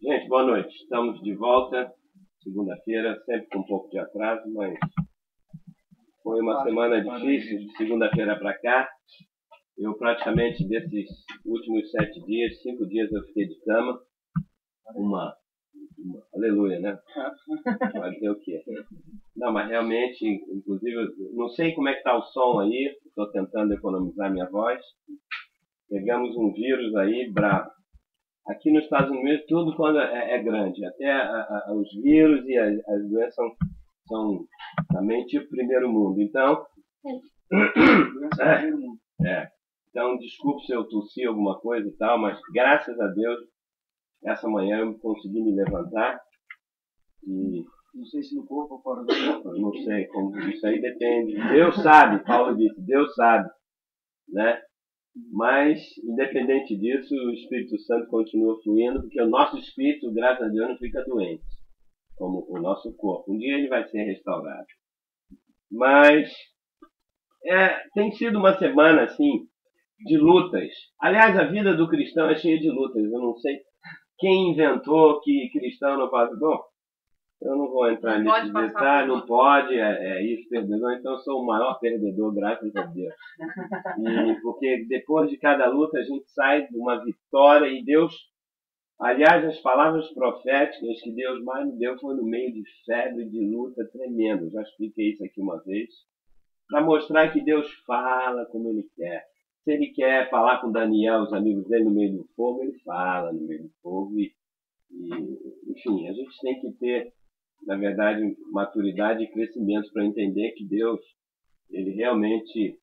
Gente, boa noite. Estamos de volta, segunda-feira, sempre com um pouco de atraso, mas foi uma semana difícil, de segunda-feira para cá. Eu praticamente, desses últimos 7 dias, 5 dias eu fiquei de cama. Aleluia, né? Vai dizer o quê? Não, mas realmente, inclusive, não sei como é que está o som aí, estou tentando economizar minha voz. Pegamos um vírus aí bravo. Aqui nos Estados Unidos, tudo quando é grande. Até os vírus e as doenças são também tipo primeiro mundo. Então, então, desculpe se eu tossi alguma coisa e tal, mas graças a Deus, essa manhã eu consegui me levantar. E não sei se no corpo ou fora do corpo. Não sei, como isso aí depende. Deus sabe, Paulo disse, Deus sabe, né? Mas, independente disso, o Espírito Santo continua fluindo, porque o nosso espírito, graças a Deus, não fica doente, como o nosso corpo. Um dia ele vai ser restaurado. Mas tem sido uma semana, assim, de lutas. Aliás, a vida do cristão é cheia de lutas. Eu não sei quem inventou que cristão não faz... Bom, eu não vou entrar nesse detalhe, não pode, isso, perdedor. Então eu sou o maior perdedor, graças a Deus. Porque depois de cada luta a gente sai de uma vitória e Deus, aliás, as palavras proféticas que Deus mais me deu foi no meio de febre, de luta tremendo. Já expliquei isso aqui uma vez, para mostrar que Deus fala como Ele quer. Se Ele quer falar com Daniel, os amigos dele, no meio do fogo, Ele fala no meio do fogo. Enfim, a gente tem que ter, na verdade, maturidade e crescimento para entender que Deus, Ele realmente,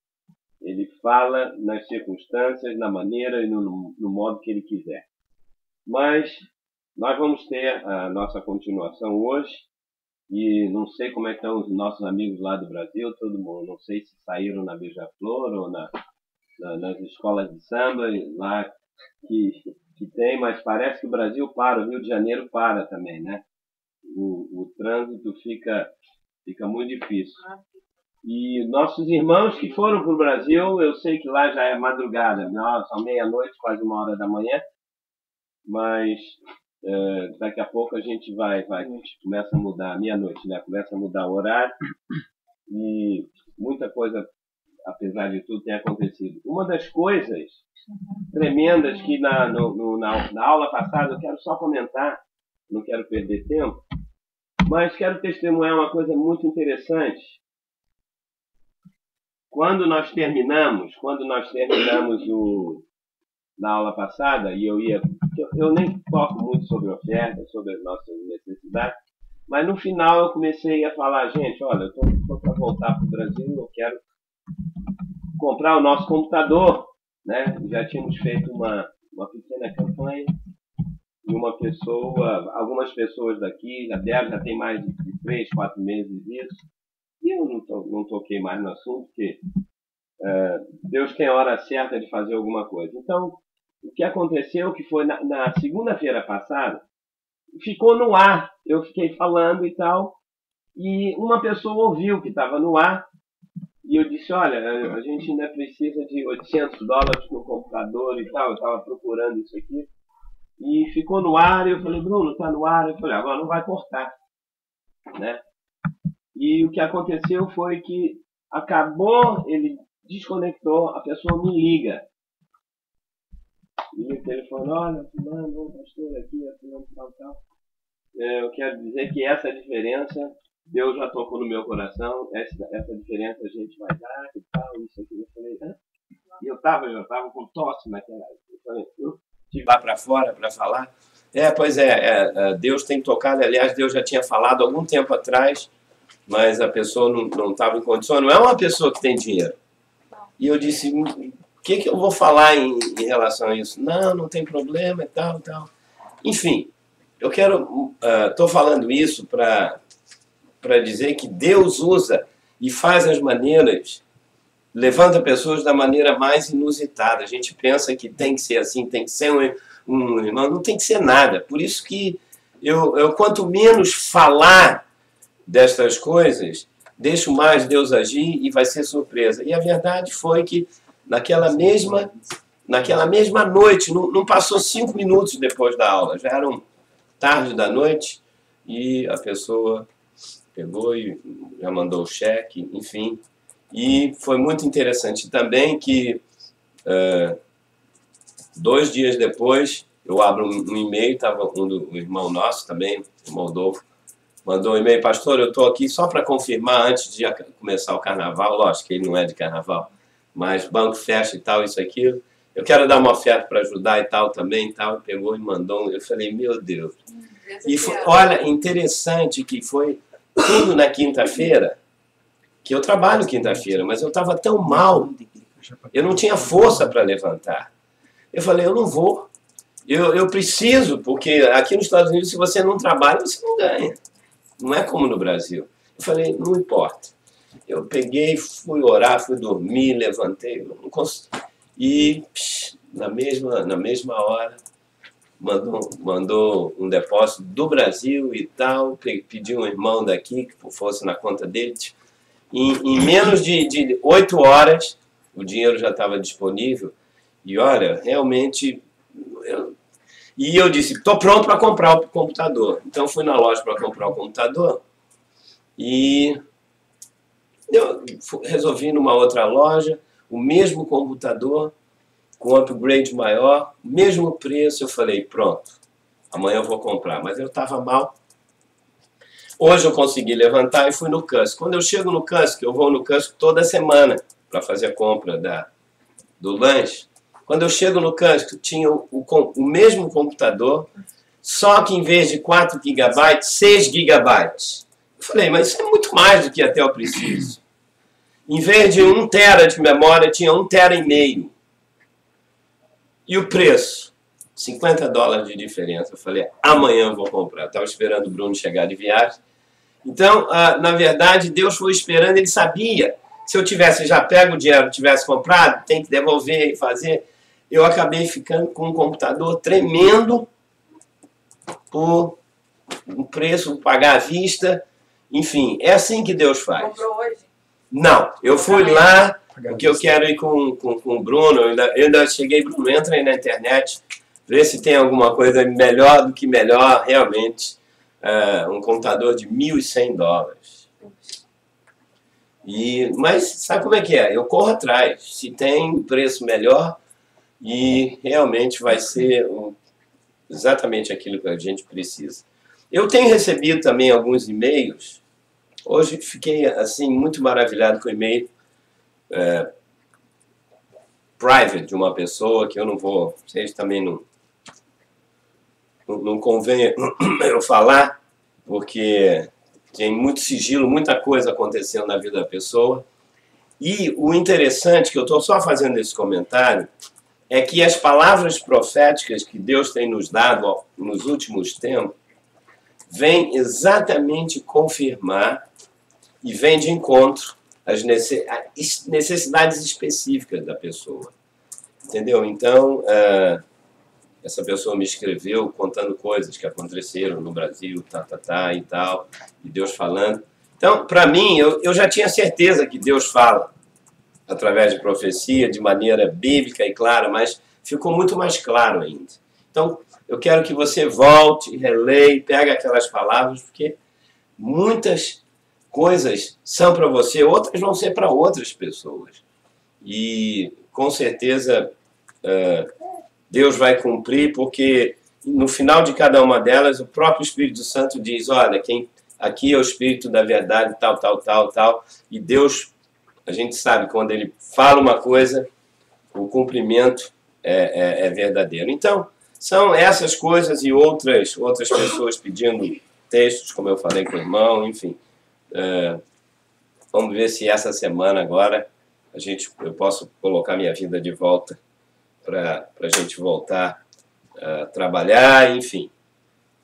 Ele fala nas circunstâncias, na maneira e no modo que Ele quiser. Mas nós vamos ter a nossa continuação hoje e não sei como é que estão os nossos amigos lá do Brasil, todo mundo, não sei se saíram na Beija-Flor ou nas escolas de samba lá que tem, mas parece que o Brasil para, o Rio de Janeiro para também, né? O trânsito fica muito difícil. E nossos irmãos que foram para o Brasil, eu sei que lá já é madrugada, são meia-noite, quase 1h da manhã, mas daqui a pouco a gente começa a mudar, meia-noite, né? Começa a mudar o horário e muita coisa, apesar de tudo, tem acontecido. Uma das coisas tremendas que na aula passada, eu quero só comentar, não quero perder tempo, mas quero testemunhar uma coisa muito interessante. Quando nós terminamos na aula passada, e eu nem toco muito sobre oferta, sobre as nossas necessidades, mas no final eu comecei a falar, gente, olha, eu estou para voltar para o Brasil, eu quero comprar o nosso computador, né? Já tínhamos feito uma pequena campanha e algumas pessoas daqui, a Débora já tem mais de 3, 4 meses disso, e eu não toquei mais no assunto, porque Deus tem a hora certa de fazer alguma coisa. Então, o que aconteceu que foi na segunda-feira passada, ficou no ar, eu fiquei falando e tal, e uma pessoa ouviu que estava no ar, e eu disse, olha, a gente ainda precisa de $800 no computador e tal, eu estava procurando isso aqui, e ficou no ar, e eu falei, Bruno, está no ar, eu falei, agora não vai cortar, né? E o que aconteceu foi que acabou, ele desconectou, a pessoa me liga. Liga o telefone, olha, fulano, pastor aqui, fulano, tal. Eu quero dizer que essa diferença, Deus já tocou no meu coração, essa diferença a gente vai dar e tal, isso aqui. Eu falei, e eu estava com tosse naquela. Eu falei, eu tive lá para fora para falar. Deus tem tocado, aliás, Deus já tinha falado algum tempo atrás, mas a pessoa não estava em condição, não é uma pessoa que tem dinheiro. E eu disse, o que eu vou falar em relação a isso? Não tem problema e tal. Enfim, eu estou falando isso para dizer que Deus usa e faz as maneiras, levanta pessoas da maneira mais inusitada. A gente pensa que tem que ser assim, tem que ser um irmão, não tem que ser nada. Por isso que eu quanto menos falar destas coisas, deixo mais Deus agir e vai ser surpresa. E a verdade foi que naquela mesma noite, não passou 5 minutos depois da aula, já eram tarde da noite, e a pessoa pegou e já mandou o cheque, enfim. E foi muito interessante também que 2 dias depois eu abro um e-mail, estava um irmão nosso também, o Moldovo, mandou um e-mail: pastor, eu estou aqui só para confirmar antes de começar o carnaval, lógico que ele não é de carnaval, mas banco fecha e tal, isso, aquilo. Eu quero dar uma oferta para ajudar e tal também, e tal. Pegou e mandou. Eu falei, meu Deus. E foi, olha, interessante que foi tudo na quinta-feira, que eu trabalho quinta-feira, mas eu estava tão mal, eu não tinha força para levantar. Eu falei, eu não vou. Eu preciso, porque aqui nos Estados Unidos, se você não trabalha, você não ganha. Não é como no Brasil. Eu falei, não importa. Eu peguei, fui orar, fui dormir, levantei, não consegui. E na mesma hora mandou um depósito do Brasil e tal, pediu um irmão daqui que fosse na conta dele. Em menos de 8 horas o dinheiro já estava disponível. E olha, realmente eu disse, estou pronto para comprar o computador. Então fui na loja para comprar o computador e eu resolvi numa outra loja o mesmo computador, com upgrade maior, mesmo preço. Eu falei, pronto, amanhã eu vou comprar. Mas eu estava mal. Hoje eu consegui levantar e fui no Cusco. Quando eu chego no Cusco, eu vou no Cusco toda semana para fazer a compra do lanche. Quando eu chego no Cusco, tinha o mesmo computador, só que em vez de 4 GB, 6 GB. Eu falei, mas isso é muito mais do que até eu preciso. Em vez de 1 TB de memória, tinha 1,5 TB. E o preço? $50 de diferença. Eu falei, amanhã eu vou comprar. Estava esperando o Bruno chegar de viagem. Então, na verdade, Deus foi esperando, ele sabia. Se eu tivesse já pego o dinheiro, tivesse comprado, tem que devolver e fazer. Eu acabei ficando com um computador tremendo por um preço, pagar à vista. Enfim, é assim que Deus faz. Comprou hoje? Não, eu fui lá, porque eu quero ir com o Bruno. Eu ainda cheguei, Bruno, entra aí na internet, vê se tem alguma coisa melhor do que melhor, realmente. Um computador de $1.100. Mas sabe como é que é? Eu corro atrás. Se tem preço melhor, e realmente vai ser exatamente aquilo que a gente precisa. Eu tenho recebido também alguns e-mails. Hoje fiquei assim muito maravilhado com o e-mail private de uma pessoa que eu não vou, vocês também não convém eu falar, porque tem muito sigilo, muita coisa acontecendo na vida da pessoa. E o interessante, que eu estou só fazendo esse comentário, é que as palavras proféticas que Deus tem nos dado nos últimos tempos vêm exatamente confirmar e vem de encontro às necessidades específicas da pessoa. Entendeu? Então, essa pessoa me escreveu contando coisas que aconteceram no Brasil, e tal, e Deus falando. Então, para mim, eu já tinha certeza que Deus fala através de profecia, de maneira bíblica e clara, mas ficou muito mais claro ainda. Então, eu quero que você volte, releia, pegue aquelas palavras, porque muitas coisas são para você, outras vão ser para outras pessoas. E, com certeza, Deus vai cumprir, porque no final de cada uma delas, o próprio Espírito Santo diz, olha, aqui é o Espírito da verdade, tal, e Deus, a gente sabe, quando ele fala uma coisa, o cumprimento é verdadeiro. Então, são essas coisas e outras pessoas pedindo textos, como eu falei com o irmão, enfim. Vamos ver se essa semana agora eu posso colocar minha vida de volta para a gente voltar a trabalhar, enfim.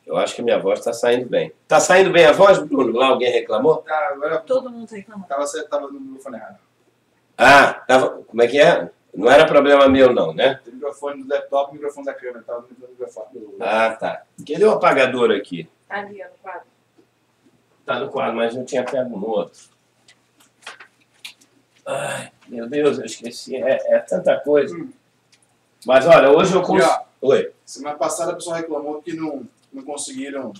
Eu acho que minha voz está saindo bem. Está saindo bem a voz, Bruno? Lá alguém reclamou? Agora Todo mundo reclamando. Tava no microfone errado. Como é que é? Não era problema meu não, né? O microfone do laptop e o microfone da câmera. Tava no microfone. Tá. Cadê o apagador aqui? Tá ali, no quadro. Tá no quadro, mas não tinha pego no outro. Ai, meu Deus, eu esqueci. É tanta coisa. Mas olha, hoje eu consigo... Oi. Semana passada a pessoa reclamou que não conseguiram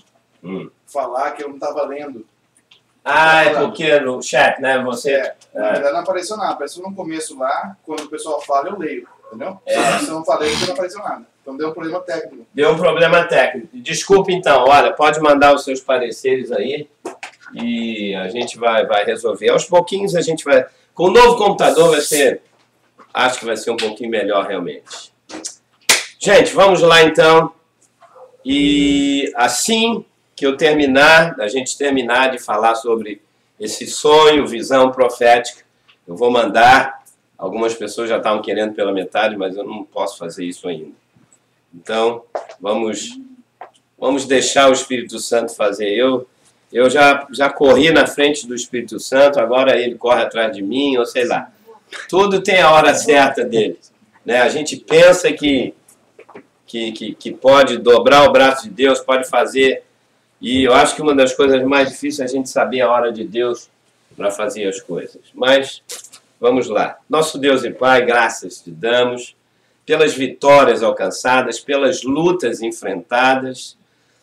falar, que eu não estava lendo. Ah, é porque no chat, né? Você. Na verdade não apareceu nada. Apareceu no começo lá, quando o pessoal fala, eu leio. Entendeu? É. Se eu não falei, não apareceu nada. Então deu um problema técnico. Deu um problema técnico. Desculpe então, olha, pode mandar os seus pareceres aí e a gente vai resolver. Aos pouquinhos a gente vai. Com o novo computador vai ser. Acho que vai ser um pouquinho melhor realmente. Gente, vamos lá então. E assim que eu terminar, a gente terminar de falar sobre esse sonho, visão profética, eu vou mandar. Algumas pessoas já estavam querendo pela metade, mas eu não posso fazer isso ainda. Então, vamos deixar o Espírito Santo fazer. Eu já corri na frente do Espírito Santo, agora ele corre atrás de mim, ou sei lá. Tudo tem a hora certa dele. Né? A gente pensa que pode dobrar o braço de Deus, pode fazer. E eu acho que uma das coisas mais difíceis é a gente saber a hora de Deus para fazer as coisas. Mas vamos lá. Nosso Deus e Pai, graças te damos pelas vitórias alcançadas, pelas lutas enfrentadas.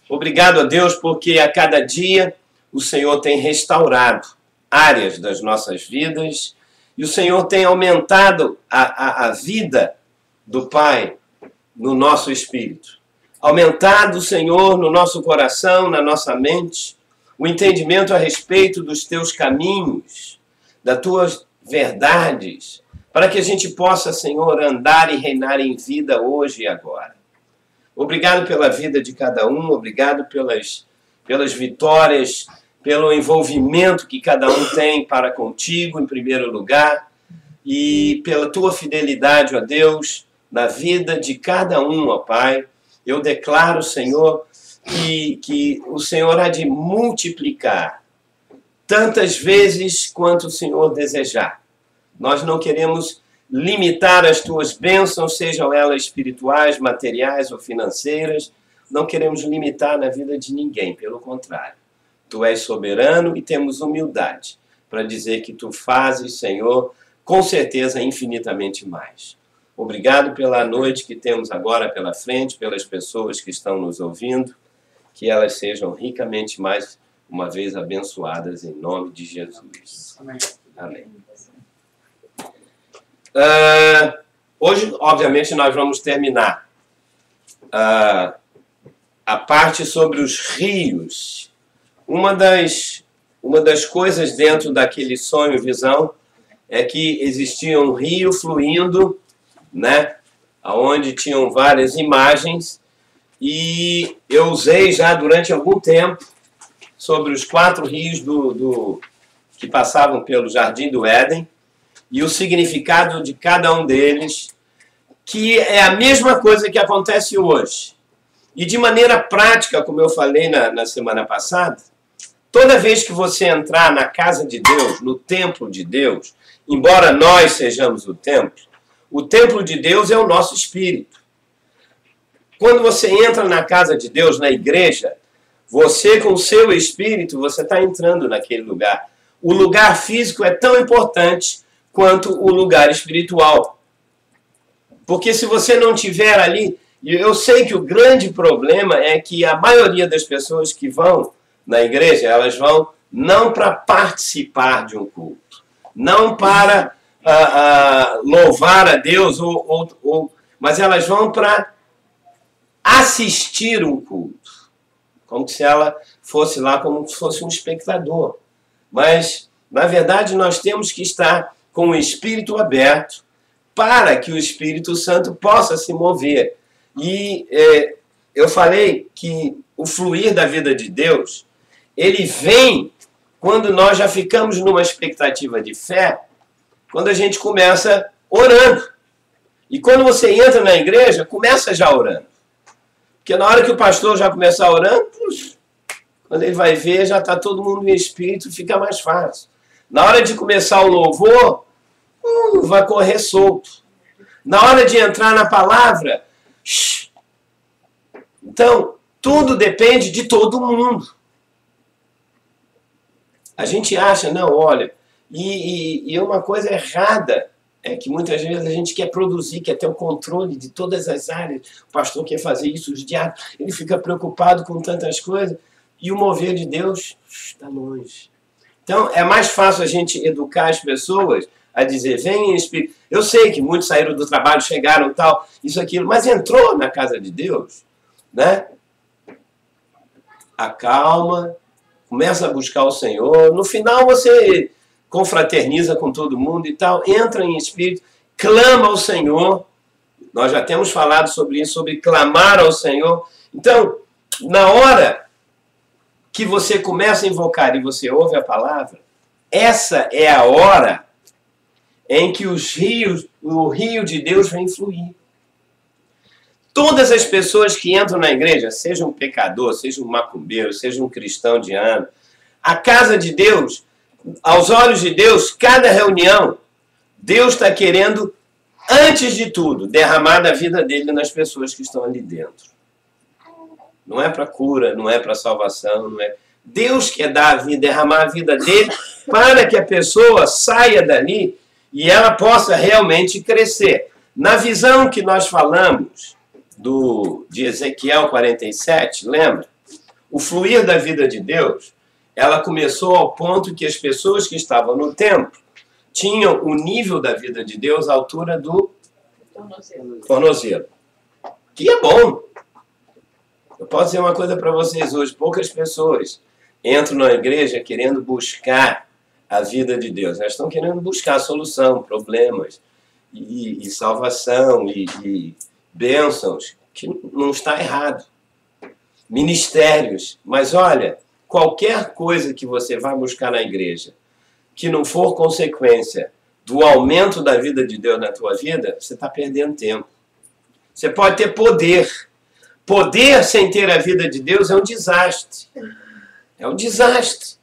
Obrigado a Deus porque a cada dia o Senhor tem restaurado áreas das nossas vidas e o Senhor tem aumentado a vida do Pai no nosso espírito. Aumentado, Senhor, no nosso coração, na nossa mente, o entendimento a respeito dos teus caminhos, das tuas verdades, para que a gente possa, Senhor, andar e reinar em vida hoje e agora. Obrigado pela vida de cada um, obrigado pelas vitórias, pelo envolvimento que cada um tem para contigo, em primeiro lugar, e pela tua fidelidade, ó Deus, na vida de cada um, ó Pai. Eu declaro, Senhor, que o Senhor há de multiplicar tantas vezes quanto o Senhor desejar. Nós não queremos limitar as tuas bênçãos, sejam elas espirituais, materiais ou financeiras. Não queremos limitar na vida de ninguém, pelo contrário. Tu és soberano e temos humildade para dizer que tu fazes, Senhor, com certeza infinitamente mais. Obrigado pela noite que temos agora pela frente, pelas pessoas que estão nos ouvindo, que elas sejam ricamente mais uma vez abençoadas em nome de Jesus. Amém. Amém. Hoje, obviamente, nós vamos terminar a parte sobre os rios. Uma das coisas dentro daquele sonho, visão, é que existia um rio fluindo, né, onde tinham várias imagens, e eu usei já durante algum tempo sobre os 4 rios que passavam pelo Jardim do Éden, e o significado de cada um deles, que é a mesma coisa que acontece hoje. E de maneira prática, como eu falei na semana passada, toda vez que você entrar na casa de Deus, no templo de Deus, embora nós sejamos o templo de Deus é o nosso espírito. Quando você entra na casa de Deus, na igreja, você com o seu espírito, você está entrando naquele lugar. O lugar físico é tão importante quanto o lugar espiritual. Porque se você não tiver ali, e eu sei que o grande problema é que a maioria das pessoas que vão na igreja, elas vão não para participar de um culto, não para louvar a Deus, mas elas vão para assistir um culto, como se ela fosse lá como se fosse um espectador. Mas, na verdade, nós temos que estar com o espírito aberto para que o Espírito Santo possa se mover. E eu falei que o fluir da vida de Deus, ele vem quando nós já ficamos numa expectativa de fé, quando a gente começa orando. E quando você entra na igreja, começa já orando. Porque na hora que o pastor já começar orando, quando ele vai ver, já está todo mundo em espírito, fica mais fácil. Na hora de começar o louvor, vai correr solto. Na hora de entrar na palavra, então, tudo depende de todo mundo. A gente acha, não, olha, e uma coisa errada é que muitas vezes a gente quer produzir, quer ter o controle de todas as áreas. O pastor quer fazer isso, os diáconos, ele fica preocupado com tantas coisas, e o mover de Deus está longe. Então, é mais fácil a gente educar as pessoas a dizer, vem em espírito. Eu sei que muitos saíram do trabalho, chegaram tal, isso, aquilo, mas entrou na casa de Deus, né? Acalma, começa a buscar o Senhor. No final você confraterniza com todo mundo e tal, entra em espírito, clama ao Senhor. Nós já temos falado sobre isso, sobre clamar ao Senhor. Então, na hora que você começa a invocar e você ouve a palavra, essa é a hora em que o rio de Deus vem fluir. Todas as pessoas que entram na igreja, seja um pecador, seja um macumbeiro, seja um cristão de ano, a casa de Deus, aos olhos de Deus, cada reunião, Deus está querendo, antes de tudo, derramar da vida dele nas pessoas que estão ali dentro. Não é para cura, não é para salvação, não é. Deus quer dar a vida, derramar a vida dele para que a pessoa saia dali e ela possa realmente crescer. Na visão que nós falamos de Ezequiel 47, lembra? O fluir da vida de Deus, ela começou ao ponto que as pessoas que estavam no templo tinham o nível da vida de Deus à altura do tornozelo. Que é bom. Eu posso dizer uma coisa para vocês hoje, poucas pessoas entram na igreja querendo buscar a vida de Deus. Elas estão querendo buscar solução, problemas, e salvação, e bênçãos, que não está errado. Ministérios. Mas olha, qualquer coisa que você vá buscar na igreja, que não for consequência do aumento da vida de Deus na tua vida, você está perdendo tempo. Você pode ter poder. Poder sem ter a vida de Deus é um desastre. É um desastre.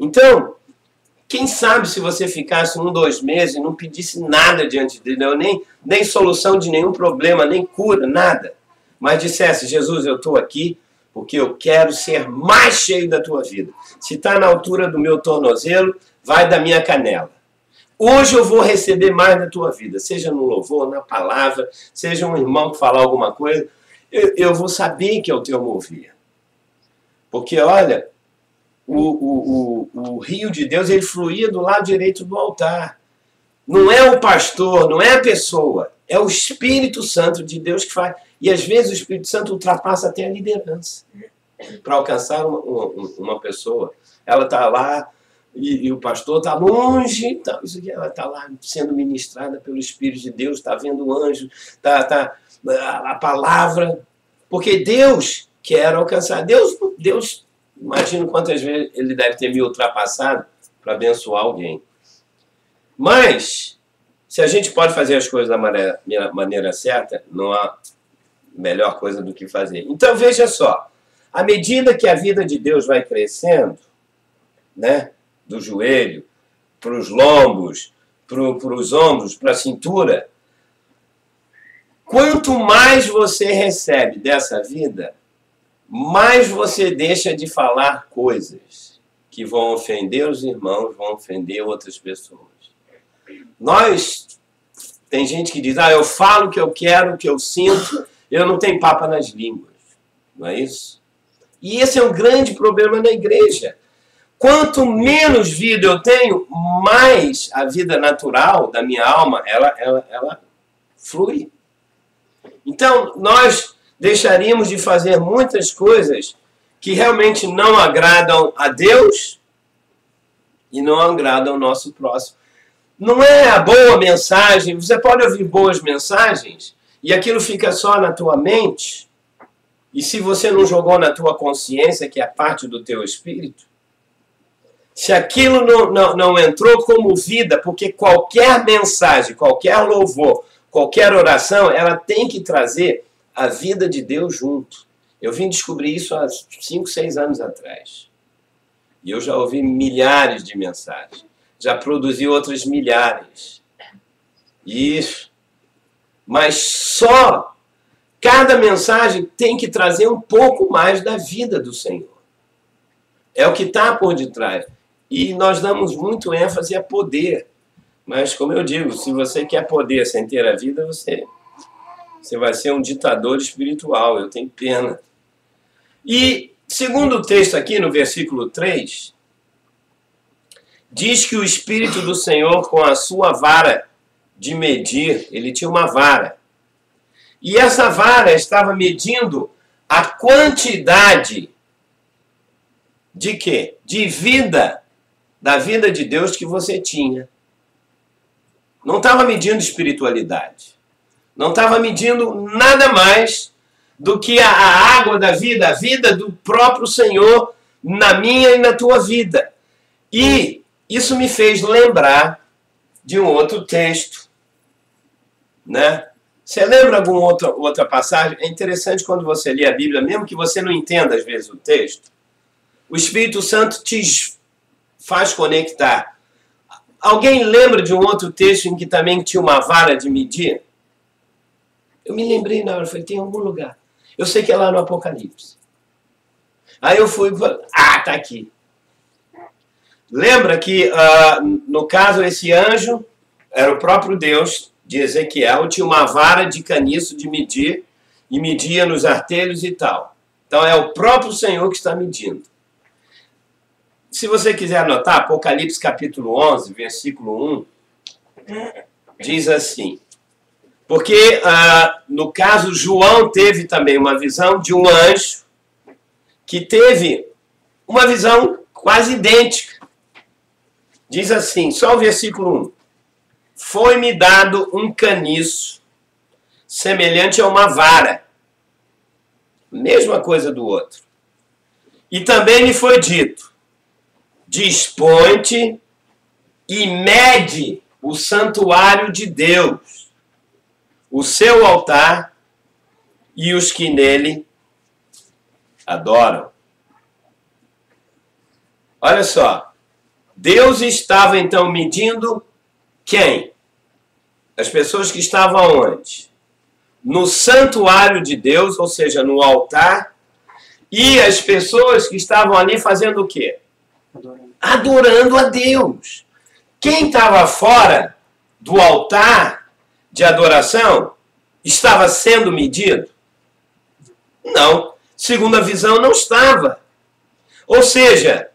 Então, quem sabe se você ficasse 1, 2 meses e não pedisse nada diante de Deus, nem solução de nenhum problema, nem cura, nada. Mas dissesse, Jesus, eu estou aqui porque eu quero ser mais cheio da tua vida. Se está na altura do meu tornozelo, vai da minha canela. Hoje eu vou receber mais da tua vida, seja no louvor, na palavra, seja um irmão que falar alguma coisa, eu vou saber que é o teu mover. Porque, olha, o rio de Deus, ele fluía do lado direito do altar. Não é o pastor, não é a pessoa, é o Espírito Santo de Deus que faz. E às vezes o Espírito Santo ultrapassa até a liderança para alcançar uma pessoa. Ela está lá e o pastor está longe, tá, isso aqui, ela está lá sendo ministrada pelo Espírito de Deus, está vendo o anjo, está a palavra, porque Deus quer alcançar. Deus, imagino quantas vezes ele deve ter me ultrapassado para abençoar alguém. Mas, se a gente pode fazer as coisas da maneira certa, não há melhor coisa do que fazer. Então, veja só, à medida que a vida de Deus vai crescendo, né, do joelho para os lombos, para os ombros, para a cintura, quanto mais você recebe dessa vida, mais você deixa de falar coisas que vão ofender os irmãos, vão ofender outras pessoas. Tem gente que diz, eu falo o que eu quero, o que eu sinto, eu não tenho papa nas línguas. Não é isso? E esse é um grande problema na igreja. Quanto menos vida eu tenho, mais a vida natural da minha alma, ela flui. Então, nós deixaríamos de fazer muitas coisas que realmente não agradam a Deus e não agradam ao nosso próximo. Não é a boa mensagem, você pode ouvir boas mensagens e aquilo fica só na tua mente, e se você não jogou na tua consciência, que é parte do teu espírito, se aquilo não entrou como vida, porque qualquer mensagem, qualquer louvor, qualquer oração, ela tem que trazer a vida de Deus junto. Eu vim descobrir isso há 5, 6 anos atrás. E eu já ouvi milhares de mensagens. Já produzi outras milhares. Isso. Mas só cada mensagem tem que trazer um pouco mais da vida do Senhor. É o que está por detrás. E nós damos muito ênfase a poder. Mas, como eu digo, se você quer poder sem ter a vida, você vai ser um ditador espiritual. Eu tenho pena. E, segundo o texto aqui, no versículo 3, diz que o Espírito do Senhor, com a sua vara de medir, ele tinha uma vara. E essa vara estava medindo a quantidade de quê? De vida, da vida de Deus que você tinha. Não estava medindo espiritualidade. Não estava medindo nada mais do que a água da vida, a vida do próprio Senhor na minha e na tua vida. E isso me fez lembrar de um outro texto, né? Você lembra alguma outra passagem? É interessante quando você lê a Bíblia, mesmo que você não entenda às vezes o texto, o Espírito Santo te faz conectar. Alguém lembra de um outro texto em que também tinha uma vara de medir? Eu me lembrei na hora, falei, tem algum lugar. Eu sei que é lá no Apocalipse. Aí eu fui, tá aqui. Lembra que, no caso, esse anjo era o próprio Deus de Ezequiel, tinha uma vara de caniço de medir, e media nos artelhos e tal. Então é o próprio Senhor que está medindo. Se você quiser anotar, Apocalipse capítulo 11, versículo 1, diz assim, porque, no caso, João teve também uma visão de um anjo que teve uma visão quase idêntica. Diz assim, só o versículo 1. Foi-me dado um caniço semelhante a uma vara. Mesma coisa do outro. E também me foi dito, dispõe-te e mede o santuário de Deus, o seu altar e os que nele adoram. Olha só, Deus estava então medindo quem? As pessoas que estavam onde? No santuário de Deus, ou seja, no altar, e as pessoas que estavam ali fazendo o quê? Adorando a Deus. Quem estava fora do altar de adoração estava sendo medido? Não. Segundo a visão, não estava. Ou seja,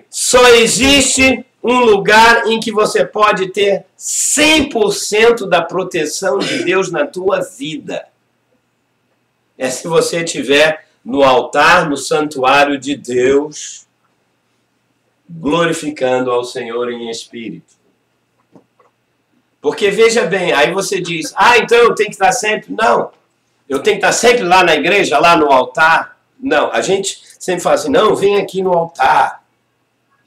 só existe um lugar em que você pode ter 100% da proteção de Deus na tua vida. É se você estiver no altar, no santuário de Deus, glorificando ao Senhor em espírito. Porque veja bem, aí você diz, então eu tenho que estar sempre... Não, eu tenho que estar sempre lá na igreja, lá no altar. Não, a gente sempre fala assim, não, vem aqui no altar.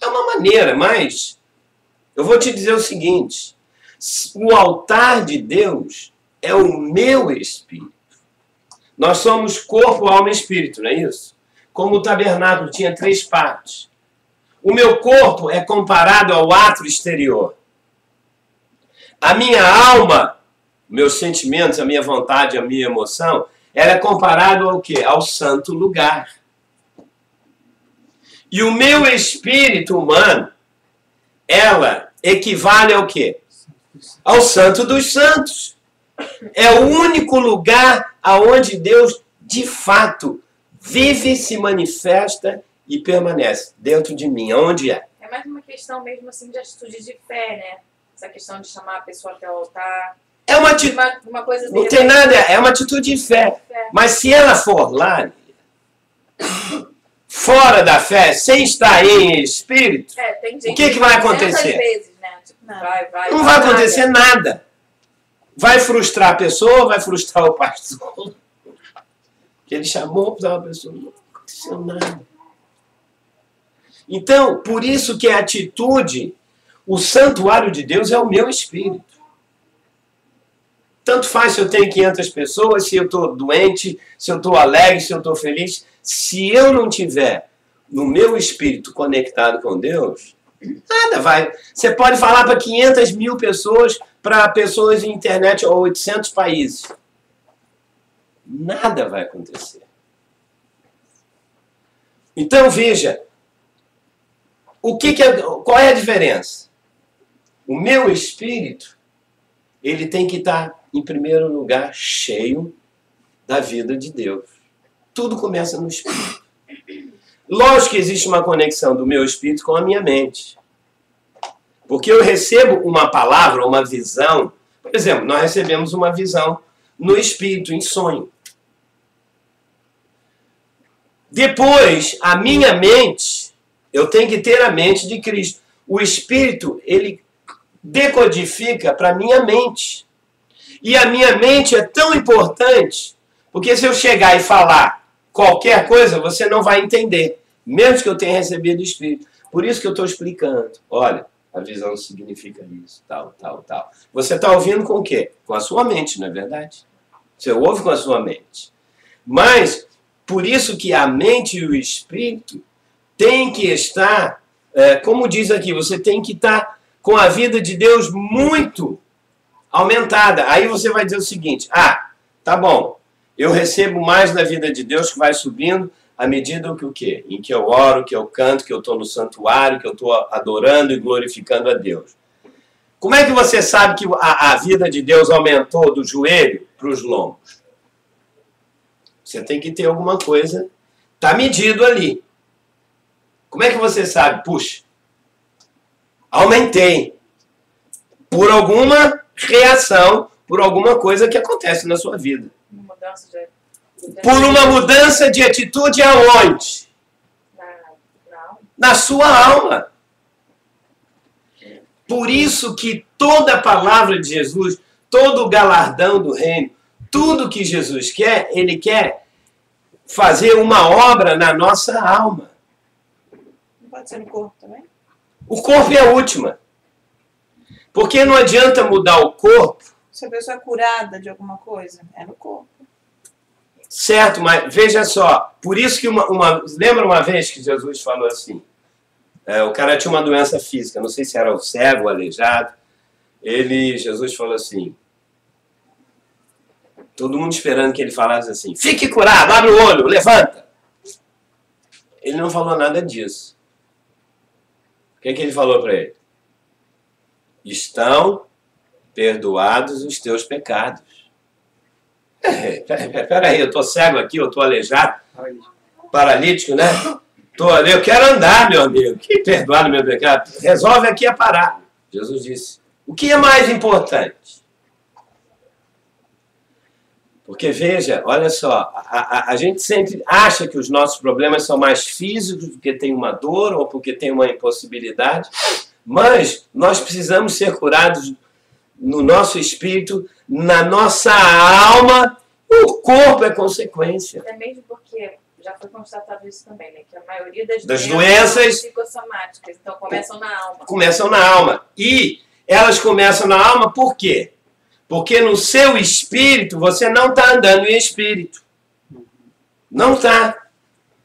É uma maneira, mas eu vou te dizer o seguinte, o altar de Deus é o meu espírito. Nós somos corpo, alma e espírito, não é isso? Como o tabernáculo tinha 3 partes. O meu corpo é comparado ao átrio exterior. A minha alma, meus sentimentos, a minha vontade, a minha emoção, ela é comparado ao quê? Ao santo lugar. E o meu espírito humano, ela equivale ao quê? Ao santo dos santos. É o único lugar aonde Deus, de fato, vive, se manifesta e permanece dentro de mim. Onde é? É mais uma questão mesmo assim de atitude de fé, né? Essa questão de chamar a pessoa até o altar. É uma atitude. Uma coisa não tem nada, é uma atitude de fé. Mas se ela for lá, fora da fé, sem estar em espírito, o que vai acontecer? Vezes, né? Tipo, não vai acontecer nada. Vai frustrar a pessoa, vai frustrar o pastor. Que ele chamou para uma pessoa, não aconteceu nada. Então, por isso que a atitude, o santuário de Deus é o meu espírito. Tanto faz se eu tenho 500 pessoas, se eu estou doente, se eu estou alegre, se eu estou feliz. Se eu não tiver no meu espírito conectado com Deus, nada vai. Você pode falar para 500 mil pessoas, para pessoas em internet ou 800 países. Nada vai acontecer. Então veja, qual é a diferença? O meu espírito, ele tem que estar, em primeiro lugar, cheio da vida de Deus. Tudo começa no espírito. Lógico que existe uma conexão do meu espírito com a minha mente. Porque eu recebo uma palavra, uma visão. Por exemplo, nós recebemos uma visão no espírito, em sonho. Depois, a minha mente, eu tenho que ter a mente de Cristo. O espírito, ele decodifica para a minha mente. E a minha mente é tão importante, porque se eu chegar e falar qualquer coisa, você não vai entender, mesmo que eu tenha recebido o espírito. Por isso que eu estou explicando. Olha, a visão significa isso, tal, tal, tal. Você está ouvindo com o quê? Com a sua mente, não é verdade? Você ouve com a sua mente. Mas, por isso que a mente e o espírito têm que estar, como diz aqui, você tem que estar com a vida de Deus muito aumentada. Aí você vai dizer o seguinte, tá bom, eu recebo mais da vida de Deus que vai subindo à medida que o quê? Em que eu oro, que eu canto, que eu estou no santuário, que eu estou adorando e glorificando a Deus. Como é que você sabe que a vida de Deus aumentou do joelho para os lombos? Você tem que ter alguma coisa, está medido ali. Como é que você sabe? Puxa, aumentei. Por alguma reação, por alguma coisa que acontece na sua vida. Uma mudança de... Por uma mudança de atitude aonde? Na sua alma. Por isso que toda a palavra de Jesus, todo o galardão do reino, tudo que Jesus quer, ele quer fazer uma obra na nossa alma. Não pode ser no corpo também? O corpo é a última. Porque não adianta mudar o corpo. Se a pessoa é curada de alguma coisa, é no corpo. Certo, mas veja só, por isso que lembra uma vez que Jesus falou assim, o cara tinha uma doença física, não sei se era o cego, o aleijado, Jesus falou assim, todo mundo esperando que ele falasse assim, fique curado, abre o olho, levanta. Ele não falou nada disso. O que ele falou para ele? Estão perdoados os teus pecados. Peraí, eu estou cego aqui, eu estou aleijado, paralítico, né? Eu quero andar, meu amigo. Que perdoar meu pecado? Resolve aqui a parada. Jesus disse, o que é mais importante? Porque veja, olha só, a gente sempre acha que os nossos problemas são mais físicos porque tem uma dor ou porque tem uma impossibilidade, mas nós precisamos ser curados no nosso espírito, na nossa alma, o corpo é consequência. Até mesmo porque já foi constatado isso também, né? Que a maioria das doenças são psicossomáticas, então começam na alma. Começam na alma. E elas começam na alma por quê? Porque no seu espírito você não está andando em espírito. Não está.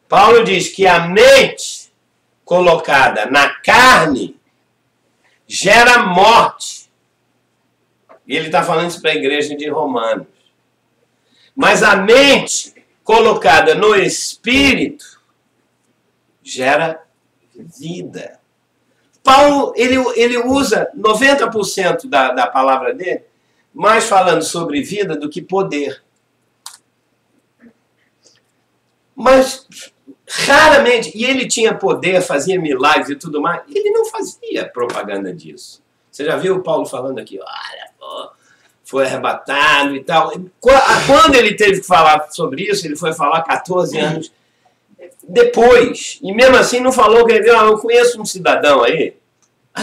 Paulo diz que a mente colocada na carne gera morte. E ele está falando isso para a igreja de Romanos. Mas a mente colocada no espírito gera vida. Paulo, ele usa 90% da palavra dele, mais falando sobre vida do que poder. Mas raramente, e ele tinha poder, fazia milagres e tudo mais, ele não fazia propaganda disso. Você já viu o Paulo falando aqui, olha, pô, foi arrebatado e tal. Quando ele teve que falar sobre isso, ele foi falar 14 anos depois. E mesmo assim não falou que ele viu, eu conheço um cidadão aí.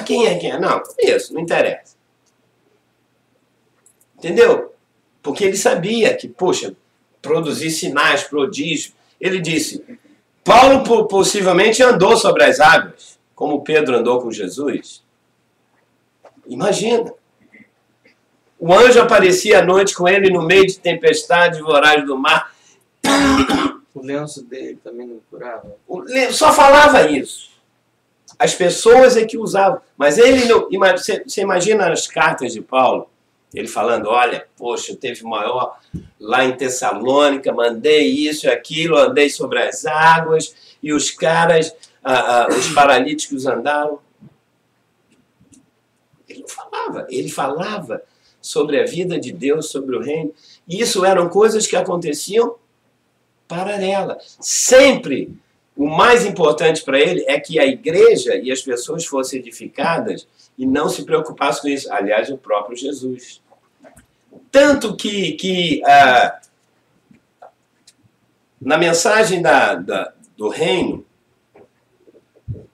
Quem é? Não, conheço, não interessa. Entendeu? Porque ele sabia que, poxa, produzir sinais, prodígios. Ele disse, Paulo possivelmente andou sobre as águas, como Pedro andou com Jesus. Imagina. O anjo aparecia à noite com ele no meio de tempestade, voragem do mar. O lenço dele também não curava? Só falava isso. As pessoas é que usavam. Mas ele não... Você imagina as cartas de Paulo? Ele falando, olha, poxa, teve maior lá em Tessalônica, mandei isso e aquilo, andei sobre as águas, e os caras, os paralíticos andaram. Ele não falava. Ele falava sobre a vida de Deus, sobre o reino. E isso eram coisas que aconteciam paralelas. Sempre o mais importante para ele é que a igreja e as pessoas fossem edificadas e não se preocupassem com isso. Aliás, o próprio Jesus. Tanto que na mensagem do reino,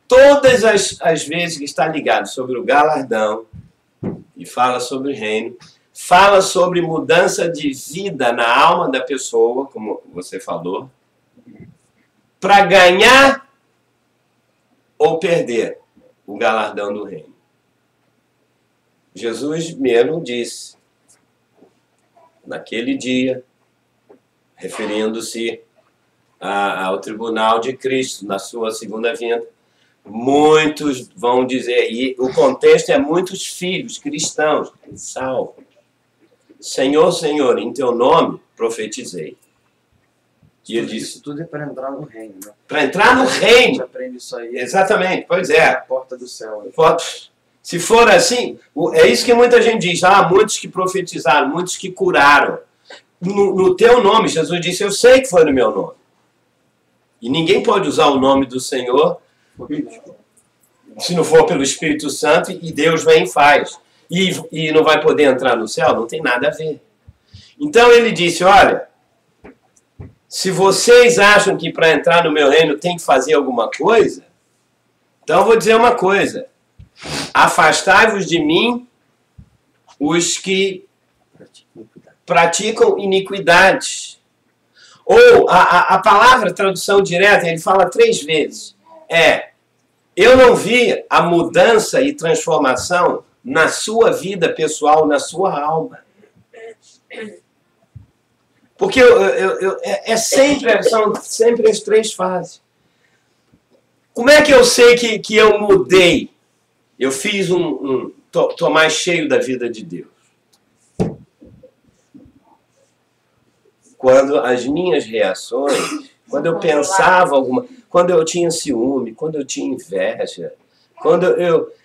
todas as vezes que está ligado sobre o galardão, e fala sobre reino, fala sobre mudança de vida na alma da pessoa, como você falou, para ganhar ou perder o galardão do reino. Jesus mesmo disse, naquele dia, referindo-se ao tribunal de Cristo, na sua segunda vinda, muitos vão dizer, e o contexto é muitos filhos cristãos, salvos. Senhor, Senhor, em teu nome profetizei. E ele disse, isso tudo é para entrar no reino, né? Para entrar no A gente reino. aprende isso aí. Exatamente, pois É a é. porta do céu. Né? Se for assim, é isso que muita gente diz. Muitos que profetizaram, muitos que curaram. No teu nome, Jesus disse, eu sei que foi no meu nome. E ninguém pode usar o nome do Senhor se não for pelo Espírito Santo, e Deus vem e faz. E não vai poder entrar no céu? Não tem nada a ver. Então ele disse, olha, se vocês acham que para entrar no meu reino tem que fazer alguma coisa, então eu vou dizer uma coisa. Afastai-vos de mim os que praticam iniquidades. Ou a palavra, tradução direta, ele fala 3 vezes. Eu não vi a mudança e transformação na sua vida pessoal, na sua alma. Porque são sempre as 3 fases. Como é que eu sei que eu mudei? Eu fiz tô mais cheio da vida de Deus. Quando as minhas reações, quando eu pensava quando eu tinha ciúme, quando eu tinha inveja, quando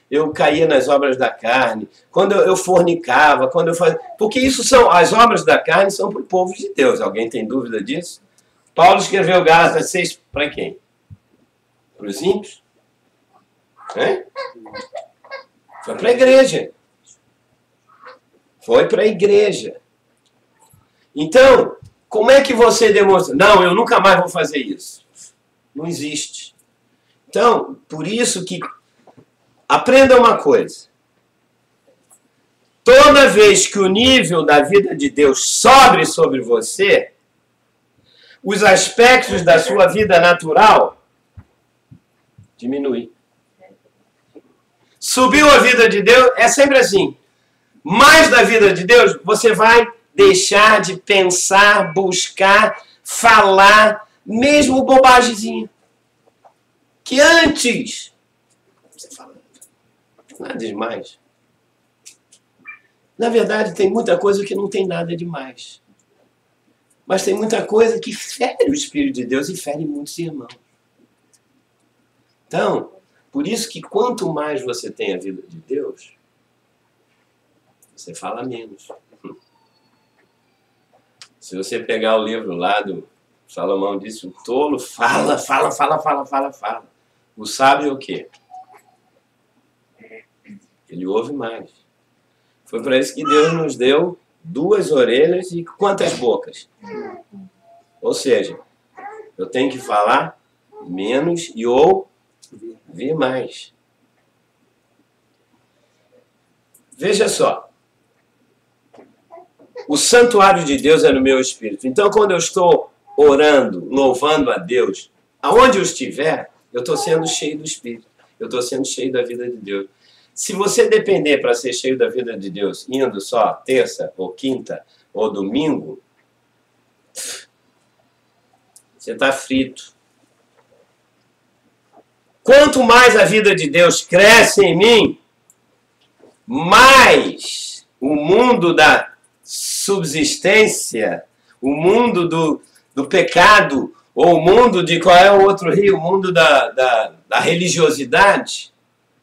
eu caía nas obras da carne, quando eu fornicava, quando eu fazia... Porque as obras da carne são para o povo de Deus. Alguém tem dúvida disso? Paulo escreveu Gálatas 6 para quem? Para os ímpios? Foi para a igreja. Foi para a igreja. Então, como é que você demonstra? Não, eu nunca mais vou fazer isso. Não existe. Então, por isso que aprenda uma coisa. Toda vez que o nível da vida de Deus sobe sobre você, os aspectos da sua vida natural diminuem. Subiu a vida de Deus, é sempre assim. Mais da vida de Deus, você vai deixar de pensar, buscar, falar, mesmo bobagemzinha. Que antes você fala, nada demais. Na verdade, tem muita coisa que não tem nada demais. Mas tem muita coisa que fere o Espírito de Deus e fere muitos irmãos. Então, por isso que quanto mais você tem a vida de Deus, você fala menos. Se você pegar o livro lá do Salomão disse, o tolo fala. O sábio é o quê? Ele ouve mais. Foi para isso que Deus nos deu 2 orelhas e quantas bocas? Ou seja, eu tenho que falar menos e ouvir mais. Veja só. O santuário de Deus é no meu espírito. Então, quando eu estou orando, louvando a Deus, aonde eu estiver, eu estou sendo cheio do Espírito. Eu estou sendo cheio da vida de Deus. Se você depender para ser cheio da vida de Deus, indo só terça, ou quinta, ou domingo, você está frito. Quanto mais a vida de Deus cresce em mim, mais o mundo da subsistência, o mundo do pecado, ou o mundo de qual é o outro rio, o mundo da religiosidade,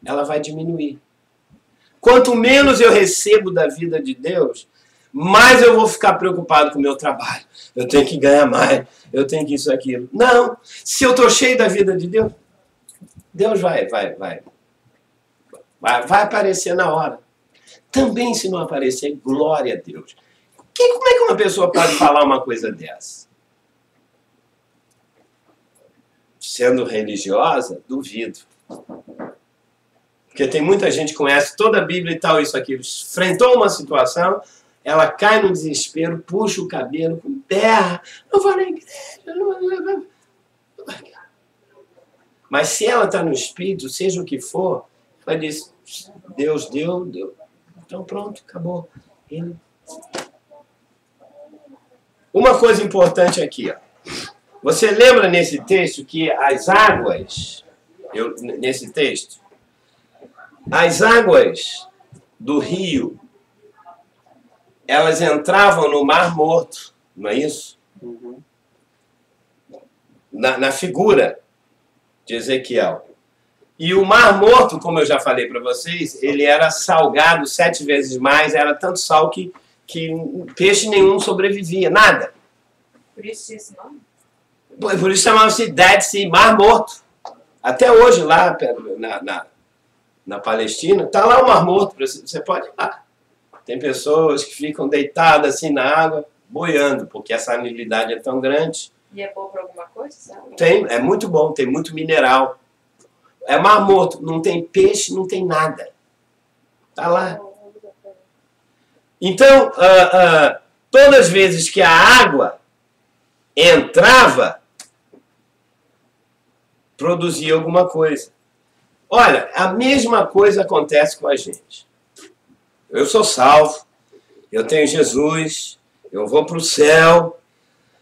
ela vai diminuir. Quanto menos eu recebo da vida de Deus, mais eu vou ficar preocupado com o meu trabalho. Eu tenho que ganhar mais, eu tenho que isso, aquilo. Não, se eu estou cheio da vida de Deus, Deus vai aparecer na hora. Também se não aparecer, glória a Deus. Como é que uma pessoa pode falar uma coisa dessa? Sendo religiosa, duvido. Porque tem muita gente que conhece toda a Bíblia e tal, isso, aquilo. Enfrentou uma situação, ela cai no desespero, puxa o cabelo, berra, não vou na igreja, não. Mas se ela está no Espírito, seja o que for, ela diz, Deus deu. Então pronto, acabou. Uma coisa importante aqui, ó. Você lembra nesse texto que as águas, nesse texto, as águas do rio, elas entravam no Mar Morto, não é isso? Uhum. Na figura de Ezequiel. E o Mar Morto, como eu já falei para vocês, ele era salgado 7 vezes mais, era tanto sal que peixe nenhum sobrevivia, nada. Por isso esse nome? Por isso chamava-se Dead Sea, Mar Morto. Até hoje, lá na Palestina, está lá o Mar Morto, você pode ir lá. Tem pessoas que ficam deitadas assim na água, boiando, porque a salinidade é tão grande. E é bom para alguma coisa, sabe? É muito bom, tem muito mineral. É Mar Morto, não tem peixe, não tem nada. Está lá. Então, todas as vezes que a água entrava, produzia alguma coisa. Olha, a mesma coisa acontece com a gente. Eu sou salvo, eu tenho Jesus, eu vou para o céu,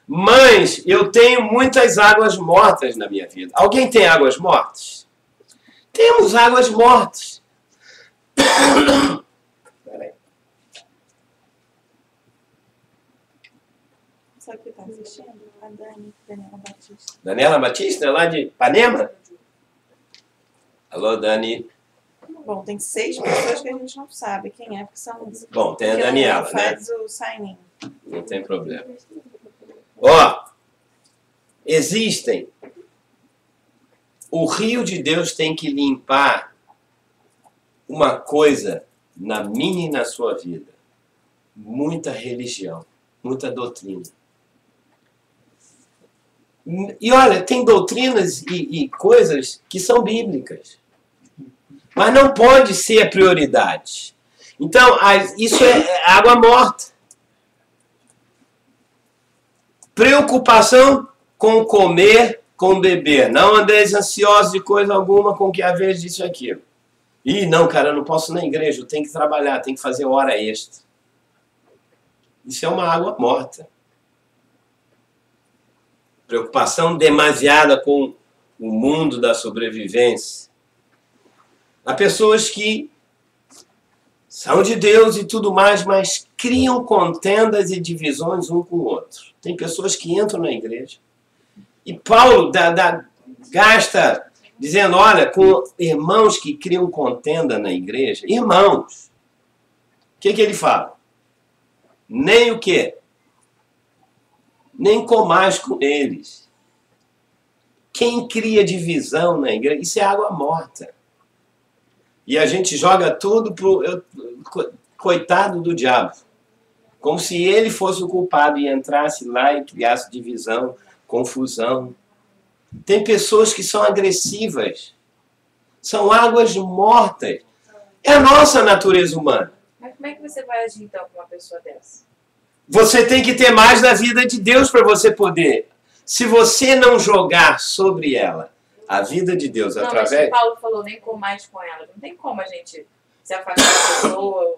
mas eu tenho muitas águas mortas na minha vida. Alguém tem águas mortas? Temos águas mortas. Peraí. Sabe o que está assistindo? A Daniela Batista. Daniela Batista, lá de Ipanema? Alô, Dani. Bom, tem 6 pessoas que a gente não sabe quem é, porque são... Bom, tem a Daniela, né? Faz o sign-in. Não tem problema. Ó, existem. O rio de Deus tem que limpar uma coisa na minha e na sua vida. Muita religião, muita doutrina. E olha, tem doutrinas e coisas que são bíblicas. Mas não pode ser a prioridade. Então, isso é água morta. Preocupação com comer, com beber. Não andeis ansiosos de coisa alguma com que haver disso e aquilo. Ih, não, cara, eu não posso ir na igreja, eu tenho que trabalhar, tenho que fazer hora extra. Isso é uma água morta. Preocupação demasiada com o mundo da sobrevivência. Há pessoas que são de Deus e tudo mais, mas criam contendas e divisões um com o outro. Tem pessoas que entram na igreja. E Paulo gasta dizendo, olha, com irmãos que criam contenda na igreja. Irmãos. O que ele fala? Nem o quê? Nem comais com eles. Quem cria divisão na igreja, isso é água morta. E a gente joga tudo pro coitado do diabo. Como se ele fosse o culpado e entrasse lá e criasse divisão, confusão. Tem pessoas que são agressivas. São águas mortas. É a nossa natureza humana. Mas como é que você vai agir então com uma pessoa dessa? Você tem que ter mais da vida de Deus para você poder. Se você não jogar sobre ela a vida de Deus não, através... Mas o Paulo falou nem com mais com ela. Não tem como a gente se afastar da pessoa.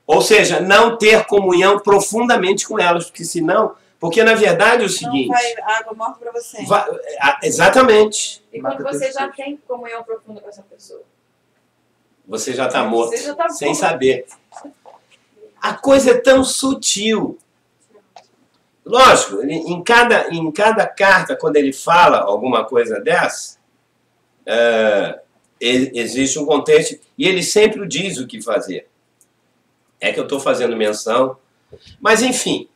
Ou seja, não ter comunhão profundamente com elas, porque senão... Porque na verdade é o seguinte... Não vai água morta para você. Exatamente. E quando você já tem comunhão profunda com essa pessoa? Você já está morto, Você já tá sem morto. saber. A coisa é tão sutil. Lógico, em cada carta, quando ele fala alguma coisa dessa, existe um contexto e ele sempre diz o que fazer. É que eu estou fazendo menção. Mas, enfim,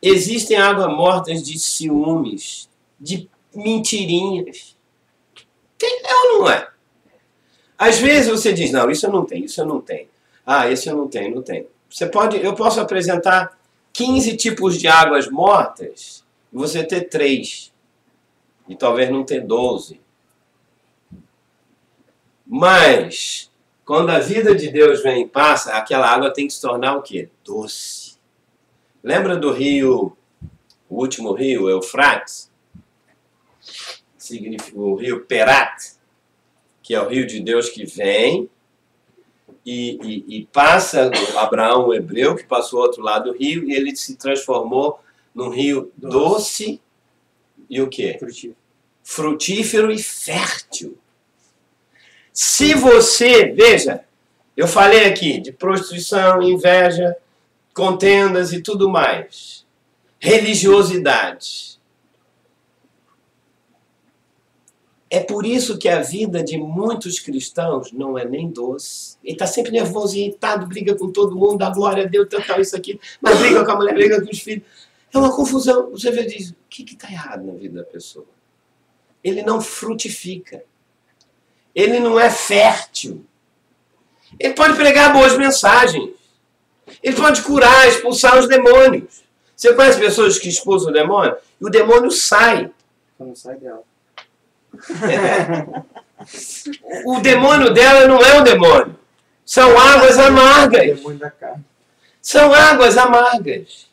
existem águas mortas de ciúmes, de mentirinhas. É ou não é? Às vezes você diz, não, isso eu não tenho, isso eu não tenho. Ah, esse eu não tenho, não tenho. Eu posso apresentar 15 tipos de águas mortas e você ter 3. E talvez não ter 12. Mas, quando a vida de Deus vem e passa, aquela água tem que se tornar o quê? Doce. Lembra do rio, o último rio, Eufrates? Significa o rio Perat, que é o rio de Deus que vem e passa Abraão, o hebreu, que passou ao outro lado do rio, e ele se transformou num rio doce e o quê? Frutífero e fértil. Se você, veja, eu falei aqui de prostituição, inveja, contendas e tudo mais, religiosidade. É por isso que a vida de muitos cristãos não é nem doce. Ele está sempre nervoso, irritado, briga com todo mundo, dá glória a Deus, tal, isso aqui, mas briga com a mulher, briga com os filhos. É uma confusão. Você vê e diz, o que está errado na vida da pessoa? Ele não frutifica. Ele não é fértil. Ele pode pregar boas mensagens. Ele pode curar, expulsar os demônios. Você conhece pessoas que expulsam o demônio? E o demônio sai. Não sai dela. O demônio dela não é um demônio. São águas amargas. Demônio da carne. São águas amargas.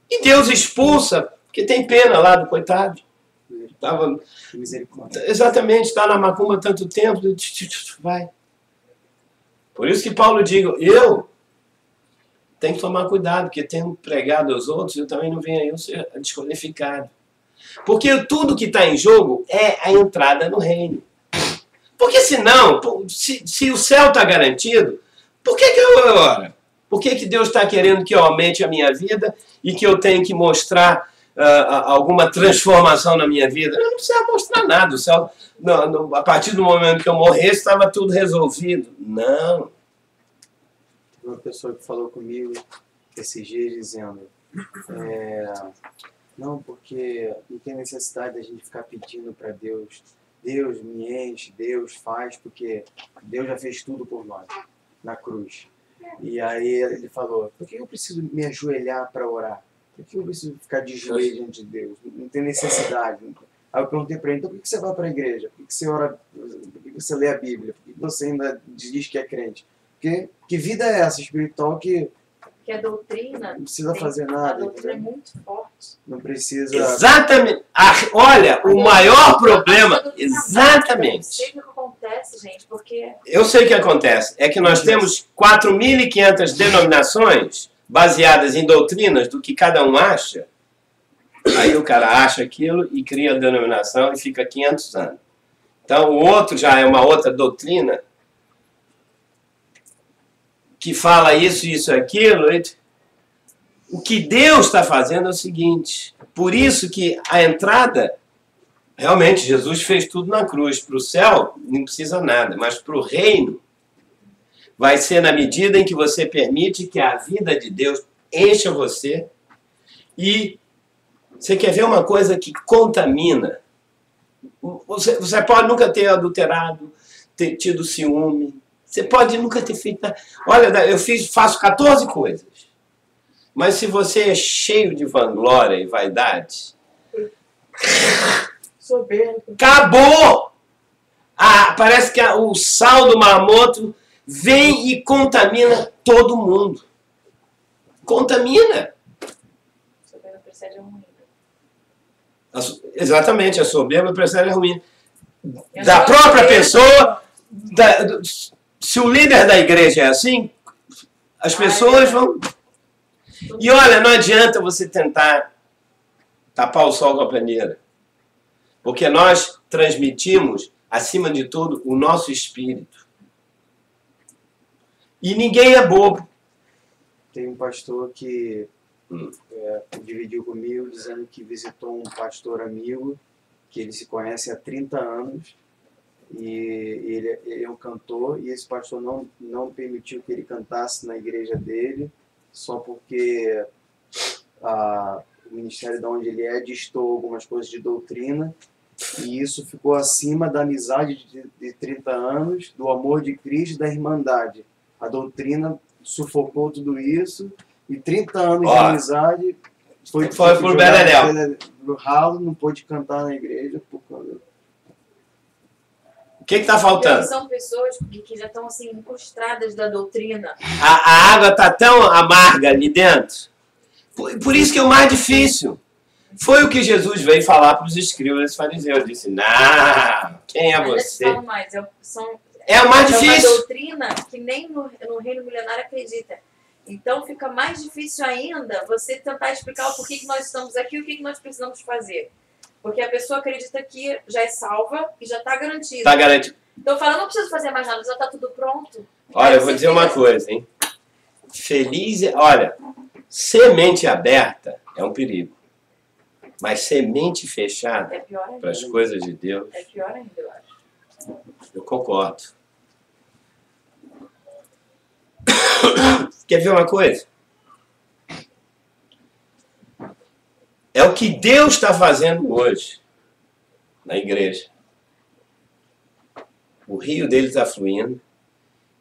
E Deus expulsa, porque tem pena lá do coitado. Misericórdia. Exatamente, está na macumba há tanto tempo, vai. Por isso que Paulo diz, eu tenho que tomar cuidado, porque tenho pregado aos outros, eu também não venho aí ser desqualificado. Porque tudo que está em jogo é a entrada no reino. Porque senão, se o céu está garantido, por que eu oro? Por que Deus está querendo que eu aumente a minha vida e que eu tenho que mostrar alguma transformação na minha vida? Eu não precisa mostrar nada. O céu, a partir do momento que eu morresse, estava tudo resolvido. Não. Uma pessoa que falou comigo esses dias dizendo, não, porque não tem necessidade da gente ficar pedindo para Deus, Deus me enche, Deus faz, porque Deus já fez tudo por nós, na cruz. E aí ele falou, por que eu preciso me ajoelhar para orar? Por que eu preciso ficar de joelho diante de Deus? Não tem necessidade. Aí eu perguntei para ele, então por que você vai para a igreja? Por que você ora? Por que você lê a Bíblia? Por que você ainda diz que é crente? Porque que vida é essa espiritual que a doutrina não precisa fazer nada? A doutrina é muito forte. Não precisa... Exatamente. Olha, o maior problema... Exatamente. Eu sei o que acontece, gente, porque... Eu sei o que acontece. É que nós temos 4.500 denominações baseadas em doutrinas do que cada um acha. Aí o cara acha aquilo e cria a denominação e fica 500 anos. Então o outro já é uma outra doutrina que fala isso, isso, aquilo. O que Deus está fazendo é o seguinte. Por isso que a entrada, realmente Jesus fez tudo na cruz. Para o céu não precisa nada, mas para o reino vai ser na medida em que você permite que a vida de Deus encha você. E você quer ver uma coisa que contamina? Você pode nunca ter adulterado, ter tido ciúme. Você pode nunca ter feito nada. Olha, eu faço 14 coisas. Mas se você é cheio de vanglória e vaidade, acabou! Parece que o sal do marmoto vem e contamina todo mundo. Contamina. Soberba precede a ruína. Exatamente, a soberba precede a ruína. Da própria pessoa... Se o líder da igreja é assim, as pessoas vão... E olha, não adianta você tentar tapar o sol com a peneira. Porque nós transmitimos, acima de tudo, o nosso espírito. E ninguém é bobo. Tem um pastor que dividiu comigo, dizendo que visitou um pastor amigo, que ele se conhece há 30 anos, E ele é um cantor, e esse pastor não permitiu que ele cantasse na igreja dele, só porque o ministério de onde ele é distou algumas coisas de doutrina, e isso ficou acima da amizade de 30 anos, do amor de Cristo e da irmandade. A doutrina sufocou tudo isso, e 30 anos de amizade foi por Beleléu. No ralo, não pôde cantar na igreja por causa... O que está faltando? São pessoas que já estão assim encostradas da doutrina. A água está tão amarga ali dentro. Por isso que é o mais difícil. Foi o que Jesus veio falar para os escribas e fariseus. Disse, não, quem é você? Falo mais, é o mais difícil. É uma doutrina que nem no reino milenário acredita. Então fica mais difícil ainda você tentar explicar o porquê que nós estamos aqui e o que nós precisamos fazer. Porque a pessoa acredita que já é salva e já está garantido. Está garantido. Então fala, não preciso fazer mais nada, já está tudo pronto. Olha, eu vou dizer uma coisa, hein? Feliz, olha, semente aberta é um perigo. Mas semente fechada para as coisas de Deus... É pior ainda, eu acho. Eu concordo. Quer ver uma coisa? É o que Deus está fazendo hoje na igreja. O rio dele está fluindo.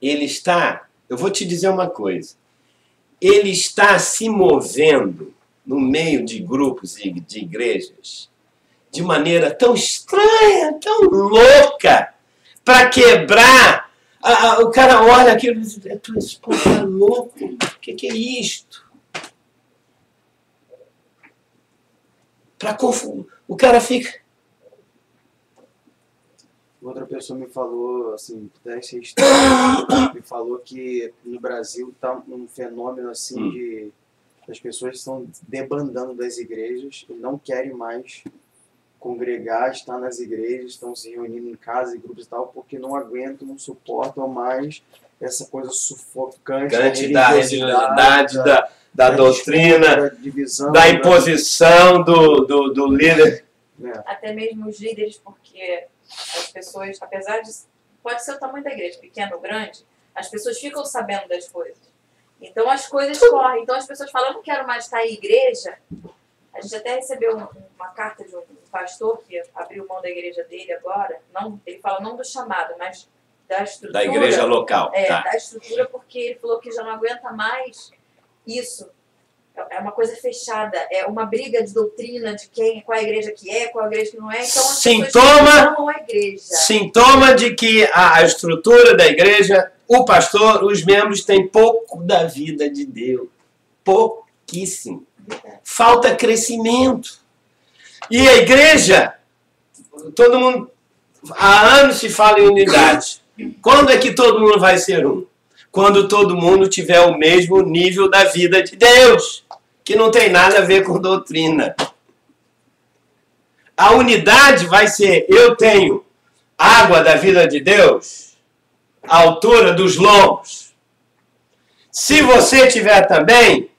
Ele está... Eu vou te dizer uma coisa. Ele está se movendo no meio de grupos e de igrejas de maneira tão estranha, tão louca, para quebrar. O cara olha aquilo e diz, esse povo é louco, o que é isto? O cara fica... Outra pessoa me falou, assim, me falou que no Brasil está um fenômeno assim de... As pessoas estão debandando das igrejas e não querem mais congregar, estar nas igrejas, estão se reunindo em casa, em grupos e tal, porque não aguentam, não suportam mais essa coisa sufocante da religiosidade, da doutrina, da divisão, da imposição do líder. Até mesmo os líderes, porque as pessoas, apesar de... Pode ser o tamanho da igreja, pequeno ou grande, as pessoas ficam sabendo das coisas. Então as coisas correm. Então as pessoas falam, eu não quero mais estar em igreja. A gente até recebeu uma carta de um pastor que abriu mão da igreja dele agora. Não, ele fala não do chamado, mas da estrutura. Da igreja local. Tá. Da estrutura, porque ele falou que já não aguenta mais isso. É uma coisa fechada, é uma briga de doutrina de qual é a igreja que é, qual é a igreja que não é. Então as pessoas não amam a igreja. Sintoma de que a estrutura da igreja, o pastor, os membros têm pouco da vida de Deus. Pouquíssimo. Falta crescimento. E a igreja, todo mundo, há anos se fala em unidade. Quando é que todo mundo vai ser um? Quando todo mundo tiver o mesmo nível da vida de Deus, que não tem nada a ver com doutrina. A unidade vai ser, eu tenho água da vida de Deus, a altura dos lombos. Se você tiver também,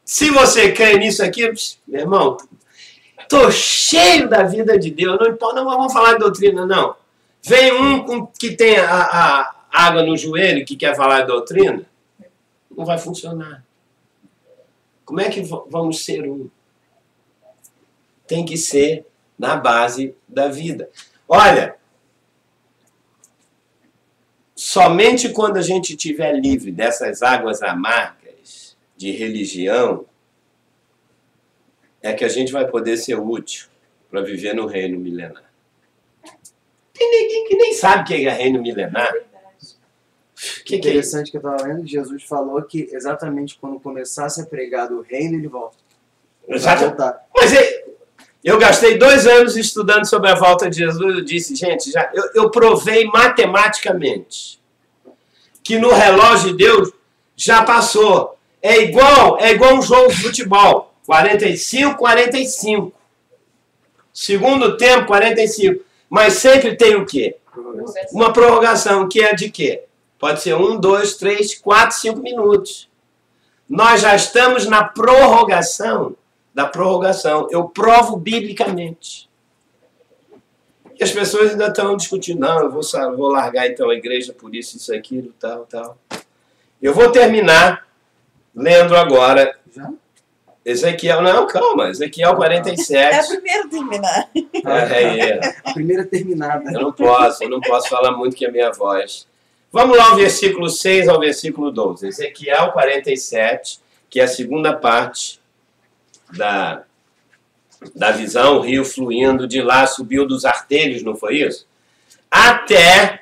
se você crê nisso aqui, meu irmão, estou cheio da vida de Deus, não importa, não vamos falar de doutrina, não. Vem um que tem a água no joelho, que quer falar de doutrina, não vai funcionar. Como é que vamos ser um? Tem que ser na base da vida. Olha, somente quando a gente estiver livre dessas águas amargas de religião, é que a gente vai poder ser útil para viver no reino milenar. Tem ninguém que nem sabe o que é reino milenar. Que interessante que eu estava lendo, Jesus falou que exatamente quando começasse a pregar do reino, ele volta. Exato. Mas eu gastei 2 anos estudando sobre a volta de Jesus. Eu disse, gente, eu provei matematicamente que no relógio de Deus já passou. É igual um jogo de futebol. 45, 45. Segundo tempo, 45. Mas sempre tem o quê? Uma prorrogação, que é de quê? Pode ser 1, 2, 3, 4, 5 minutos. Nós já estamos na prorrogação da prorrogação. Eu provo biblicamente. E as pessoas ainda estão discutindo, não, eu vou largar então a igreja por isso, aquilo, tal, tal. Eu vou terminar lendo agora Já? Ezequiel, não, calma, Ezequiel 47. É a primeira a terminar. A primeira terminada. Eu não posso falar muito que é a minha voz. Vamos lá ao versículo 6 ao versículo 12. Ezequiel 47, que é a segunda parte da visão, o rio fluindo de lá, subiu dos artelhos, não foi isso? Até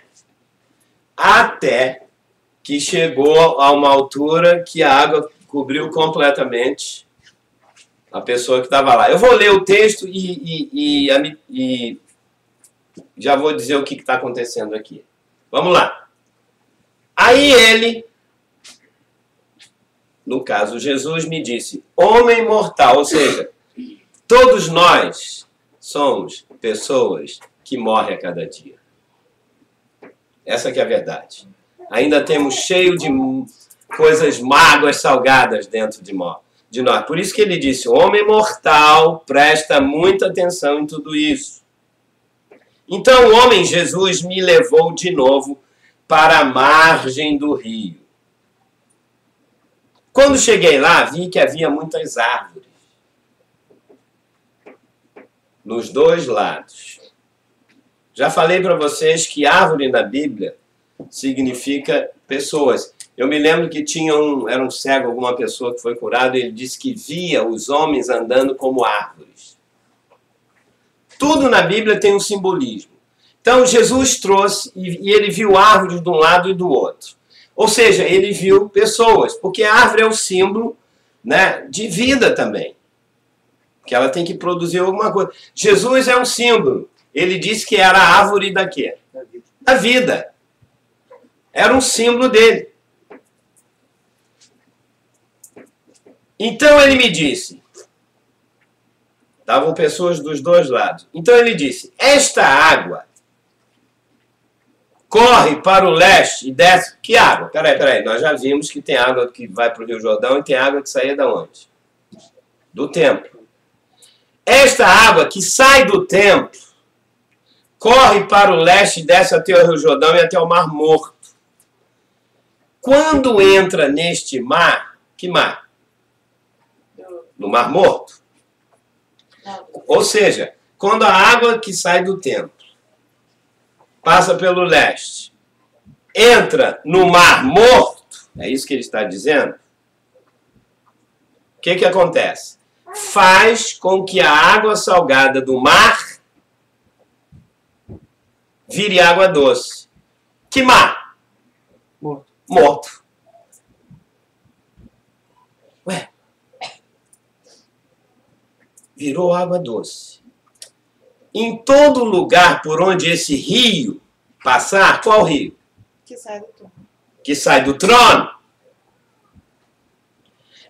que chegou a uma altura que a água cobriu completamente a pessoa que estava lá. Eu vou ler o texto e já vou dizer o que está acontecendo aqui. Vamos lá. Aí ele, no caso Jesus, me disse, homem mortal, ou seja, todos nós somos pessoas que morrem a cada dia. Essa que é a verdade. Ainda temos cheio de coisas mágoas salgadas dentro de nós. Por isso que ele disse, homem mortal, presta muita atenção em tudo isso. Então o homem Jesus me levou de novo para a margem do rio. Quando cheguei lá, vi que havia muitas árvores. Nos dois lados. Já falei para vocês que árvore na Bíblia significa pessoas. Eu me lembro que era um cego, alguma pessoa que foi curado, e ele disse que via os homens andando como árvores. Tudo na Bíblia tem um simbolismo. Então Jesus trouxe, e ele viu árvores de um lado e do outro. Ou seja, ele viu pessoas, porque a árvore é o símbolo, né, de vida também. Que ela tem que produzir alguma coisa. Jesus é um símbolo. Ele disse que era a árvore da quê? Da vida. Era um símbolo dele. Então ele me disse, estavam pessoas dos dois lados. Então ele disse, esta água corre para o leste e desce. Que água? Peraí, nós já vimos que tem água que vai para o Rio Jordão e tem água que sai da onde? Do templo. Esta água que sai do templo corre para o leste e desce até o Rio Jordão e até o Mar Morto. Quando entra neste mar, que mar? No Mar Morto. Ou seja, quando a água que sai do templo passa pelo leste, entra no Mar Morto, é isso que ele está dizendo, o que acontece? Faz com que a água salgada do mar vire água doce. Que mar? Morto. Ué? Virou água doce. Em todo lugar por onde esse rio passar, qual rio? Que sai do trono. Que sai do trono.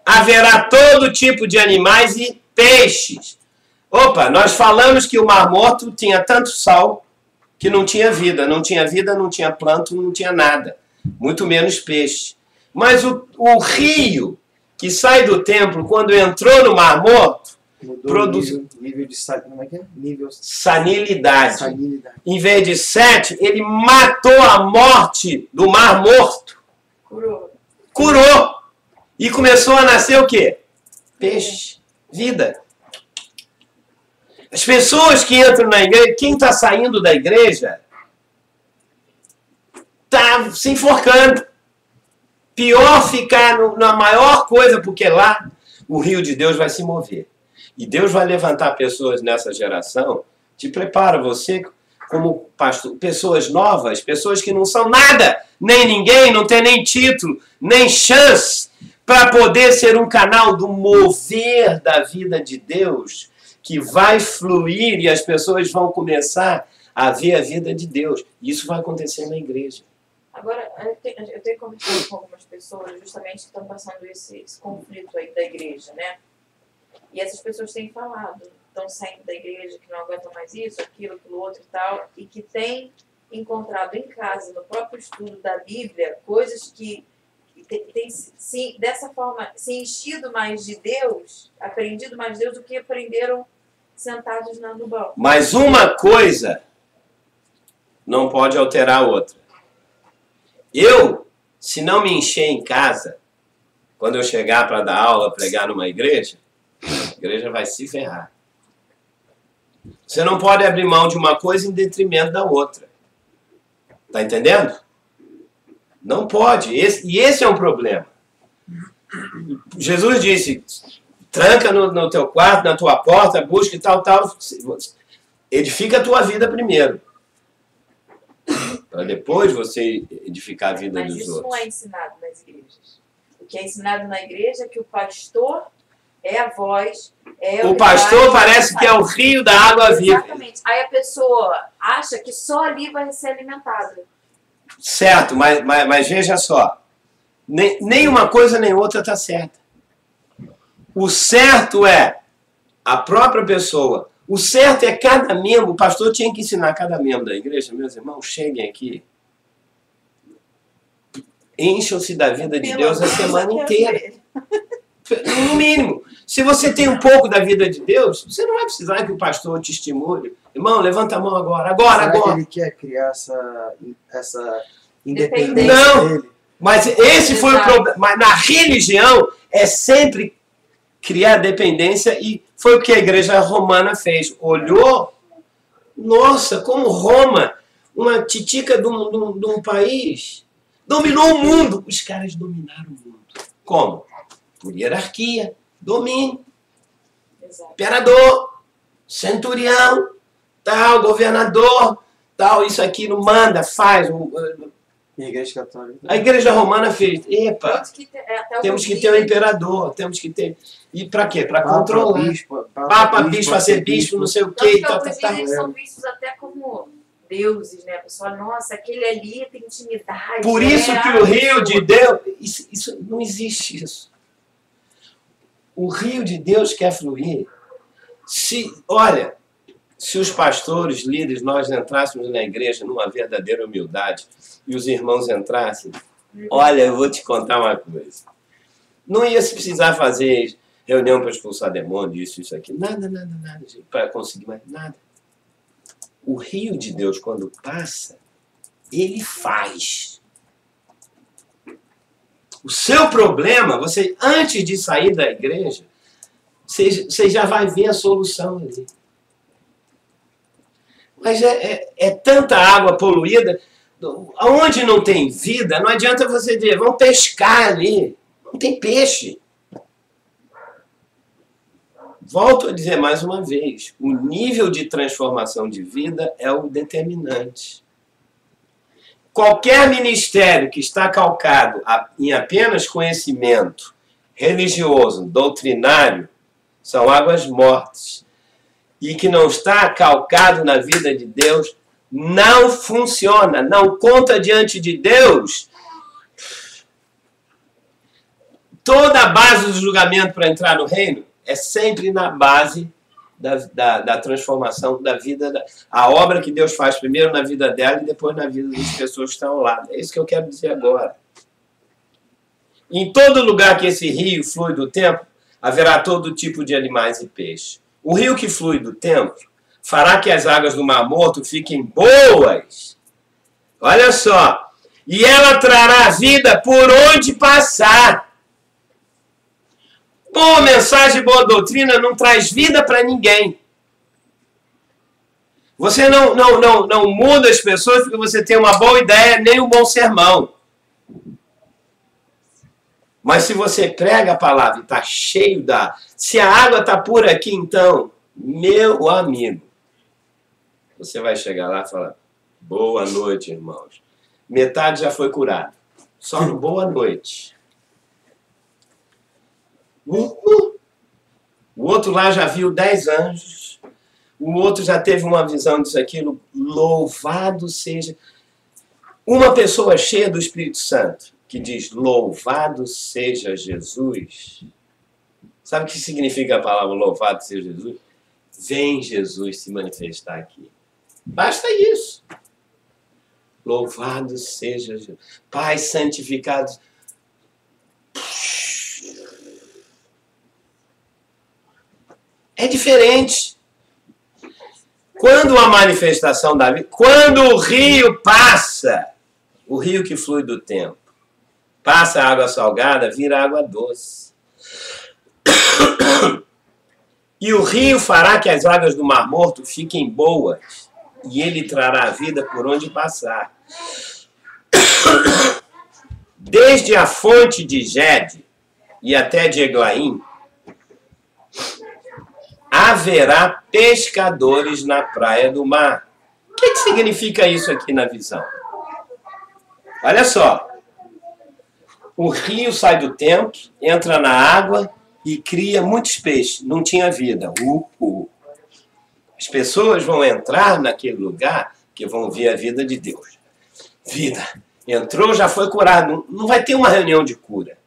Haverá todo tipo de animais e peixes. Opa, nós falamos que o Mar Morto tinha tanto sal que não tinha vida. Não tinha vida, não tinha planta, não tinha nada. Muito menos peixe. Mas o rio que sai do templo, quando entrou no Mar Morto, produziu nível de sanilidade. Sanilidade. Em vez de 7, ele matou a morte do Mar Morto. Curou. E começou a nascer o quê? Peixe. Vida. As pessoas que entram na igreja, quem está saindo da igreja, está se enforcando. Pior ficar na maior coisa, porque lá o rio de Deus vai se mover. E Deus vai levantar pessoas nessa geração. Te prepara você como pastor, pessoas novas, pessoas que não são nada, nem ninguém, não tem nem título, nem chance, para poder ser um canal do mover da vida de Deus, que vai fluir e as pessoas vão começar a ver a vida de Deus. Isso vai acontecer na igreja. Agora, eu tenho conversado com algumas pessoas justamente que estão passando esse conflito aí da igreja, né? E essas pessoas têm falado, estão saindo da igreja, que não aguentam mais isso, aquilo outro e tal, e que têm encontrado em casa, no próprio estudo da Bíblia, coisas que têm, dessa forma, se enchido mais de Deus, aprendido mais de Deus do que aprenderam sentados no banco. Mas uma coisa não pode alterar a outra. Eu, se não me encher em casa, quando eu chegar para dar aula, pregar numa igreja, a igreja vai se ferrar. Você não pode abrir mão de uma coisa em detrimento da outra. Tá entendendo? Não pode. Esse é um problema. Jesus disse, tranca no teu quarto, na tua porta, busca e tal. Edifica a tua vida primeiro. Para depois você edificar a vida dos outros. Mas isso não é ensinado nas igrejas. O que é ensinado na igreja é que o pastor é a voz, o pastor parece que é o rio da água viva. Exatamente. Aí a pessoa acha que só ali vai ser alimentada. Certo, mas veja só. Nem uma coisa nem outra está certa. O certo é a própria pessoa. O certo é cada membro. O pastor tinha que ensinar cada membro da igreja. Meus irmãos, cheguem aqui. Encham-se da vida de Deus a semana inteira. No mínimo. Se você tem um pouco da vida de Deus, você não vai precisar que o pastor te estimule. Irmão, levanta a mão agora. Agora. Que ele quer criar essa independência não, dele? Mas esse foi o problema. Mas na religião é sempre criar dependência, e foi o que a igreja romana fez. Olhou, nossa, como Roma, uma titica de um país, dominou o mundo. Os caras dominaram o mundo. Como? Por hierarquia, domínio. Exato. Imperador, centurião, tal, governador, tal, isso aqui não manda, faz. E a igreja católica? A igreja romana fez, epa, temos que ter um imperador, temos que ter... E para quê? Para controlar. Papa, bispo, arcebispo, não sei o quê. Eles são vistos até como deuses, né? A pessoa, nossa, aquele ali tem intimidade. Por isso que o rio de Deus... Isso não existe isso. O rio de Deus quer fluir. Olha, se os pastores, líderes, nós entrássemos na igreja numa verdadeira humildade e os irmãos entrassem, olha, eu vou te contar uma coisa. Não ia se precisar fazer reunião para expulsar demônio, isso aqui. Nada, para conseguir mais nada. O rio de Deus, quando passa, ele faz. O seu problema, você, antes de sair da igreja, você já vai ver a solução ali. Mas é tanta água poluída, onde não tem vida, não adianta você dizer, vamos pescar ali. Não tem peixe. Volto a dizer mais uma vez, o nível de transformação de vida é o determinante. Qualquer ministério que está calcado em apenas conhecimento religioso, doutrinário, são águas mortas. E que não está calcado na vida de Deus, não funciona, não conta diante de Deus. Toda a base do julgamento para entrar no reino é sempre na base da transformação da vida, a obra que Deus faz primeiro na vida dela e depois na vida das pessoas que estão ao lado. É isso que eu quero dizer agora. Em todo lugar que esse rio flui do templo, haverá todo tipo de animais e peixes. O rio que flui do templo fará que as águas do Mar Morto fiquem boas. Olha só. E ela trará vida por onde passar. Boa mensagem, boa doutrina não traz vida para ninguém. Você não muda as pessoas porque você tem uma boa ideia, nem um bom sermão. Mas se você prega a palavra e está cheio se a água está pura aqui, então, meu amigo, você vai chegar lá e falar, boa noite, irmãos. Metade já foi curada. Só no boa noite. O outro lá já viu 10 anjos. O outro já teve uma visão disso, aquilo. Louvado seja. Uma pessoa cheia do Espírito Santo, que diz, louvado seja Jesus. Sabe o que significa a palavra louvado seja Jesus? Vem Jesus se manifestar aqui. Basta isso. Louvado seja Jesus. Pai santificado. É diferente. Quando a manifestação da vida, quando o rio passa, o rio que flui do tempo, passa a água salgada, vira água doce. E o rio fará que as águas do Mar Morto fiquem boas, e ele trará a vida por onde passar. Desde a fonte de Gede e até de Eglaim, haverá pescadores na praia do mar. O que significa isso aqui na visão? Olha só. O rio sai do templo, entra na água e cria muitos peixes. Não tinha vida. As pessoas vão entrar naquele lugar que vão ver a vida de Deus. Vida. Entrou, já foi curado. Não vai ter uma reunião de cura.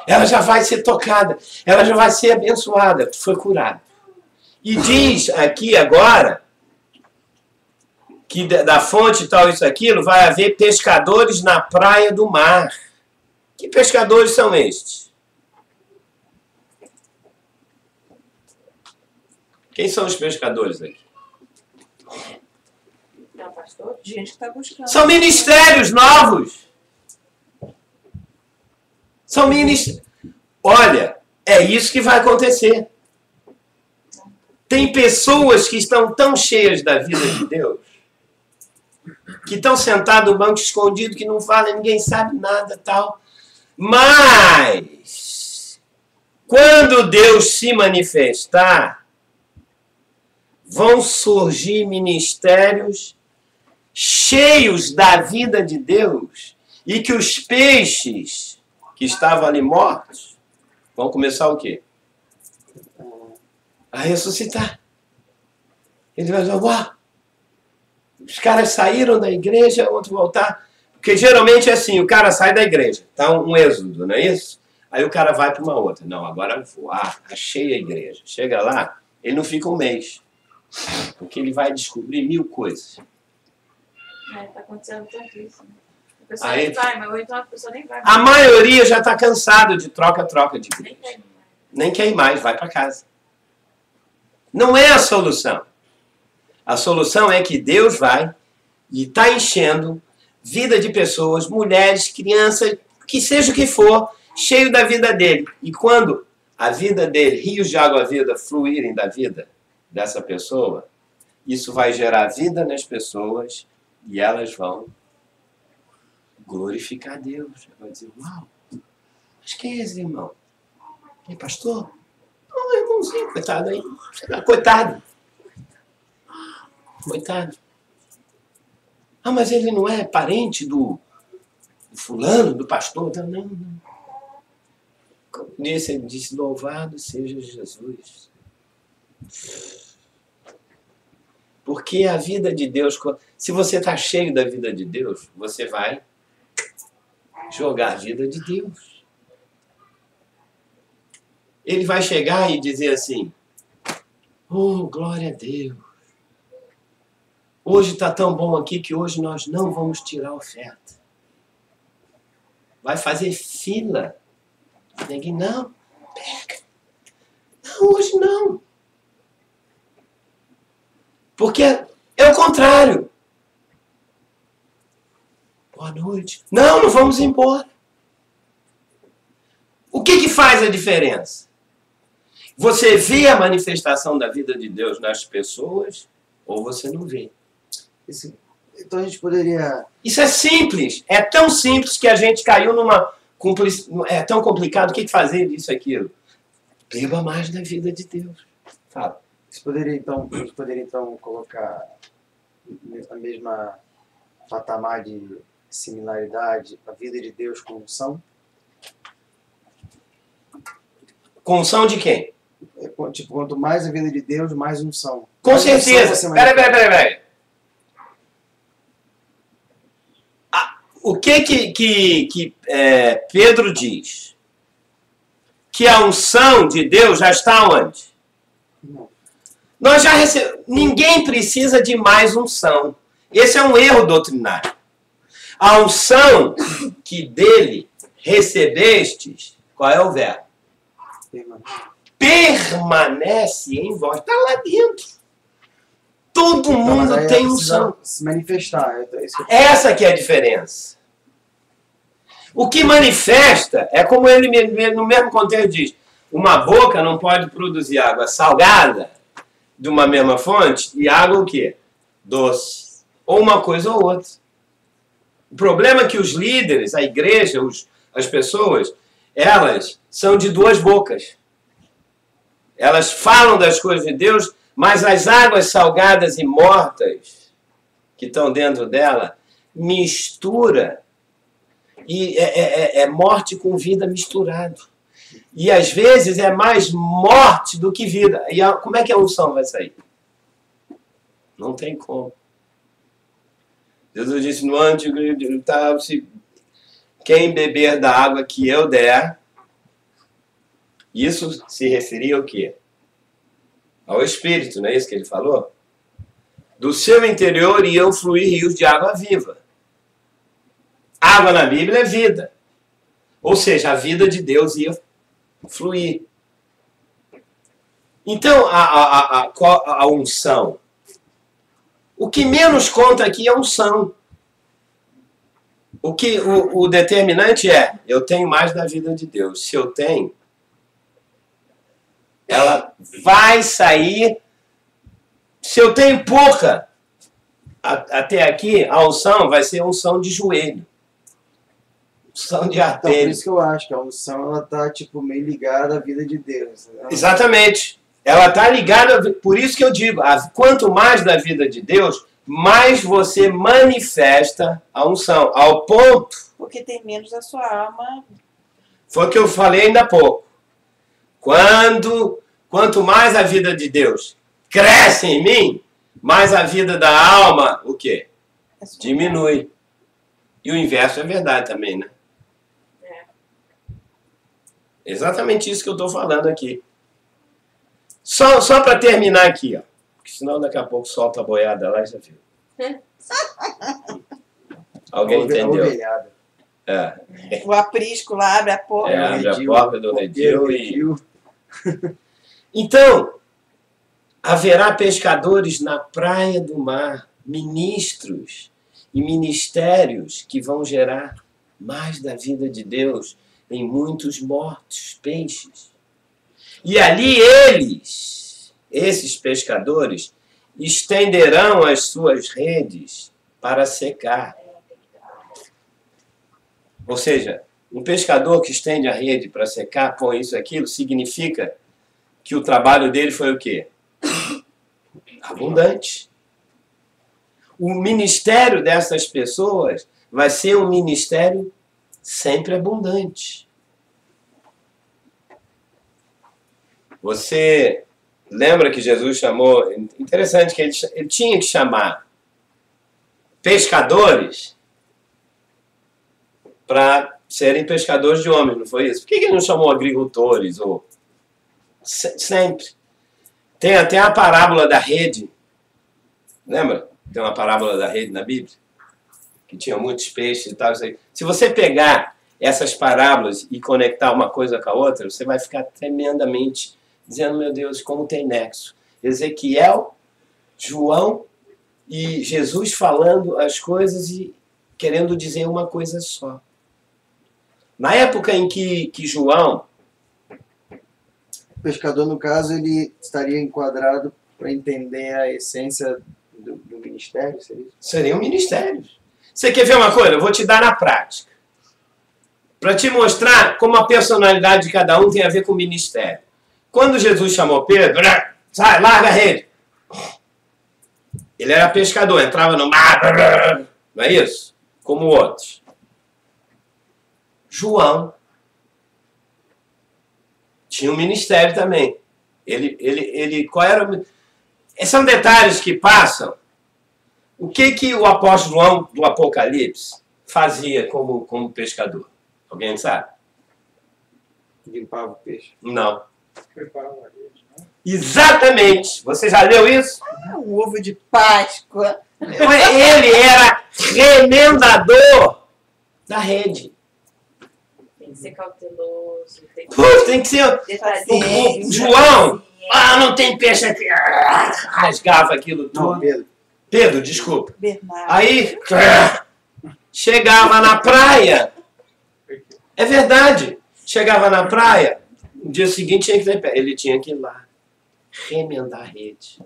Ela já vai ser tocada. Ela já vai ser abençoada. Foi curada. E diz aqui agora que da fonte tal, isso, aquilo, vai haver pescadores na praia do mar. Que pescadores são estes? Quem são os pescadores aqui? Não, pastor, gente que está buscando. São ministérios novos. São ministérios. Olha, é isso que vai acontecer. Tem pessoas que estão tão cheias da vida de Deus, que estão sentados no banco escondido, que não falam, ninguém sabe nada, tal. Mas, quando Deus se manifestar, vão surgir ministérios cheios da vida de Deus, e que os peixes que estavam ali mortos vão começar o quê? A ressuscitar. Ele vai dizer, uau, os caras saíram da igreja, outro voltar. Porque geralmente é assim, o cara sai da igreja, tá um êxodo, não é isso? Aí o cara vai para uma outra. Não, agora eu vou, achei a igreja. Chega lá, ele não fica um mês. Porque ele vai descobrir 1000 coisas. Tá acontecendo tanto isso, né? A pessoa Aí, nem vai, mas então a pessoa nem vai. a maioria já está cansado de troca-troca de Nem igreja. quer. Nem quer ir mais, vai para casa. Não é a solução. A solução é que Deus vai e está enchendo vida de pessoas, mulheres, crianças, que seja o que for, cheio da vida dele. E quando a vida dele, rios de água viva, fluírem da vida dessa pessoa, isso vai gerar vida nas pessoas e elas vão glorificar Deus. Vai dizer, uau, mas quem é esse irmão? Quem é pastor? Não, irmãozinho, coitado aí. Coitado. Coitado. Ah, mas ele não é parente do fulano, do pastor? Não. Como disse, ele disse, louvado seja Jesus. Porque a vida de Deus, se você está cheio da vida de Deus, você vai jogar a vida de Deus. Ele vai chegar e dizer assim, oh, glória a Deus. Hoje está tão bom aqui que hoje nós não vamos tirar a oferta. Vai fazer fila. Ninguém, não, pega. Não, hoje não. Porque é o contrário. Boa noite. Não vamos embora. O que faz a diferença? Você vê a manifestação da vida de Deus nas pessoas ou você não vê? Então a gente poderia... Isso é simples. É tão simples que a gente caiu numa... É tão complicado. O que fazer disso, aquilo? Beba mais da vida de Deus. Fala. A gente poderia então colocar a mesma patamar de similaridade, a vida de Deus com unção? Com unção de quem? Tipo, quanto mais a vida de Deus, mais unção. Com mais certeza. Peraí. O que Pedro diz? Que a unção de Deus já está onde? Não. Nós já recebemos. Ninguém precisa de mais unção. Esse é um erro doutrinário. A unção que dele recebestes, qual é o verbo? Permanece em vós. Está lá dentro. Todo mundo Mas aí tem precisa unção. se manifestar. É isso que eu- Essa que é a diferença. O que manifesta é como ele no mesmo contexto diz, uma boca não pode produzir água salgada de uma mesma fonte e água o quê? Doce. Ou uma coisa ou outra. O problema é que os líderes, a igreja, as pessoas, elas são de duas bocas. Elas falam das coisas de Deus, mas as águas salgadas e mortas que estão dentro dela mistura. E é morte com vida misturado. E às vezes é mais morte do que vida. E como é que a unção vai sair? Não tem como. Jesus disse no Antigo, quem beber da água que eu der, isso se referia ao quê? Ao Espírito, não é isso que ele falou? Do seu interior iam fluir rios de água viva. Água na Bíblia é vida. Ou seja, a vida de Deus ia fluir. Então, a unção. O que menos conta aqui é a unção. O determinante é, eu tenho mais da vida de Deus. Se eu tenho, ela vai sair. Se eu tenho pouca, até aqui, a unção vai ser unção de joelho. Unção de Então, artéria. por isso que eu acho que a unção, ela tá, tipo, meio ligada à vida de Deus. Né? Exatamente. Ela está ligada, por isso que eu digo, quanto mais da vida de Deus, mais você manifesta a unção. Ao ponto, Porque tem menos da sua alma. foi o que eu falei ainda há pouco. Quanto mais a vida de Deus cresce em mim, mais a vida da alma, o quê? Diminui. E o inverso é verdade também, né? Exatamente isso que eu estou falando aqui. Só para terminar aqui, ó. Porque senão daqui a pouco solta a boiada lá e já viu. Alguém entendeu? Ovelhada. O aprisco lá abre a porta. Abre a porta do redil e... Então, haverá pescadores na praia do mar, ministros e ministérios que vão gerar mais da vida de Deus em muitos mortos, peixes. E ali esses pescadores, estenderão as suas redes para secar. Ou seja, um pescador que estende a rede para secar, põe isso, aquilo, significa que o trabalho dele foi o quê? Abundante. O ministério dessas pessoas vai ser um ministério sempre abundante. Você lembra que Jesus chamou... Interessante que ele tinha que chamar pescadores para serem pescadores de homens, não foi isso? Por que ele não chamou agricultores? Ou... Sempre. Tem até a parábola da rede. Lembra? Tem uma parábola da rede na Bíblia? Que tinha muitos peixes e tal. Se você pegar essas parábolas e conectar uma coisa com a outra, você vai ficar tremendamente dizendo, meu Deus, como tem nexo. Ezequiel, João e Jesus falando as coisas e querendo dizer uma coisa só. Na época em que João... O pescador, no caso, ele estaria enquadrado para entender a essência do ministério, seria isso? Seriam ministérios. Você quer ver uma coisa? Eu vou te dar na prática. Para te mostrar como a personalidade de cada um tem a ver com o ministério. Quando Jesus chamou Pedro, sai, larga a rede. Ele era pescador, entrava no mar, não é isso? Como outros. João tinha um ministério também. Qual era? São detalhes que passam. O que o apóstolo João do Apocalipse fazia como pescador? Alguém sabe? Limpava o peixe. Não. Exatamente. Você já leu isso? Um ovo de Páscoa. Ele era remendador da rede. Tem que ser cauteloso. Tem que ser... Detalhista. O João, Ah, não tem peixe aqui. Rasgava aquilo tudo. Não, Pedro. Pedro, desculpa. Bernardo. Aí, chegava na praia. É verdade. Chegava na praia, no dia seguinte tinha que ter pé. Ele tinha que ir lá, remendar a rede.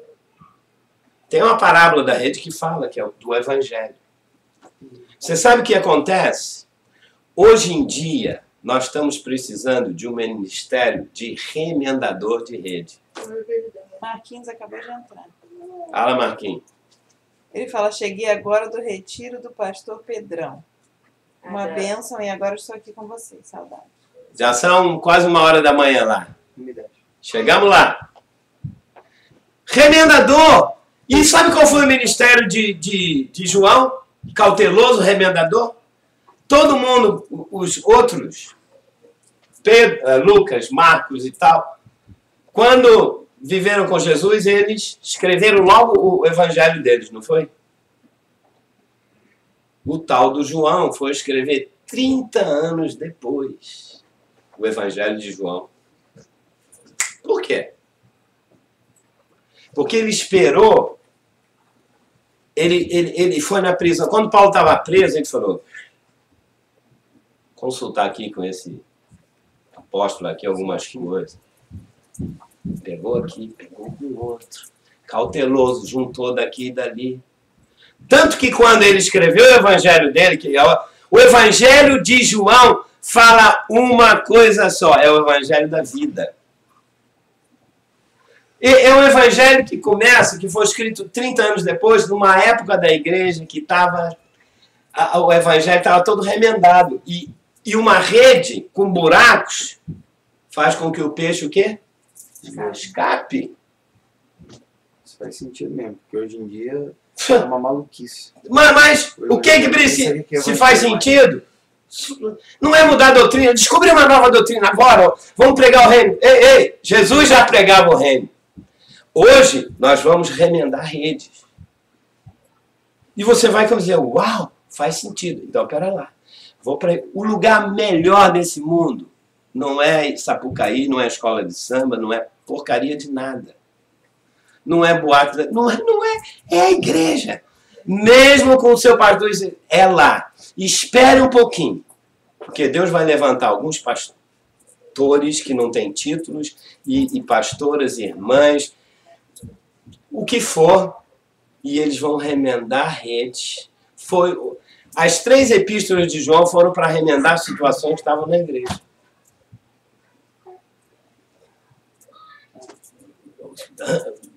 Tem uma parábola da rede que fala, que é do Evangelho. Você sabe o que acontece? Hoje em dia, nós estamos precisando de um ministério de remendador de rede. Marquinhos acabou de entrar. Fala, Marquinhos. Ele fala, cheguei agora do retiro do pastor Pedrão. Uma bênção e agora estou aqui com vocês. Saudade. Já são quase 1h da manhã lá. Umidade. Chegamos lá. Remendador! E sabe qual foi o ministério de João? Cauteloso, remendador? Todo mundo, os outros, Pedro, Lucas, Marcos e tal, quando viveram com Jesus, eles escreveram logo o evangelho deles, não foi? O tal do João foi escrever 30 anos depois o evangelho de João. Por quê? Porque ele esperou, ele foi na prisão. Quando Paulo estava preso, ele falou, consultar aqui com esse apóstolo aqui algumas coisas. Pegou aqui, pegou com outro. Cauteloso, juntou daqui e dali. Tanto que quando ele escreveu o evangelho dele, que o evangelho de João fala uma coisa só, é o evangelho da vida. É um evangelho que começa, que foi escrito 30 anos depois, numa época da igreja que o evangelho estava todo remendado. E uma rede com buracos faz com que o peixe o quê? Escape. Isso faz sentido mesmo, porque hoje em dia é uma maluquice. Mas o que precisa? Se faz sentido? Não é mudar a doutrina. Descobrir uma nova doutrina agora. Vamos pregar o reino. Ei, Jesus já pregava o reino. Hoje nós vamos remendar redes. E você vai dizer, uau, faz sentido. Então, pera lá. O lugar melhor desse mundo não é Sapucaí, não é escola de samba, não é porcaria de nada. Não é boate, é a igreja. Mesmo com o seu pastor, é lá. Espere um pouquinho, porque Deus vai levantar alguns pastores que não têm títulos, e pastoras e irmãs, o que for, e eles vão remendar redes. As 3 epístolas de João foram para remendar situações que estavam na igreja.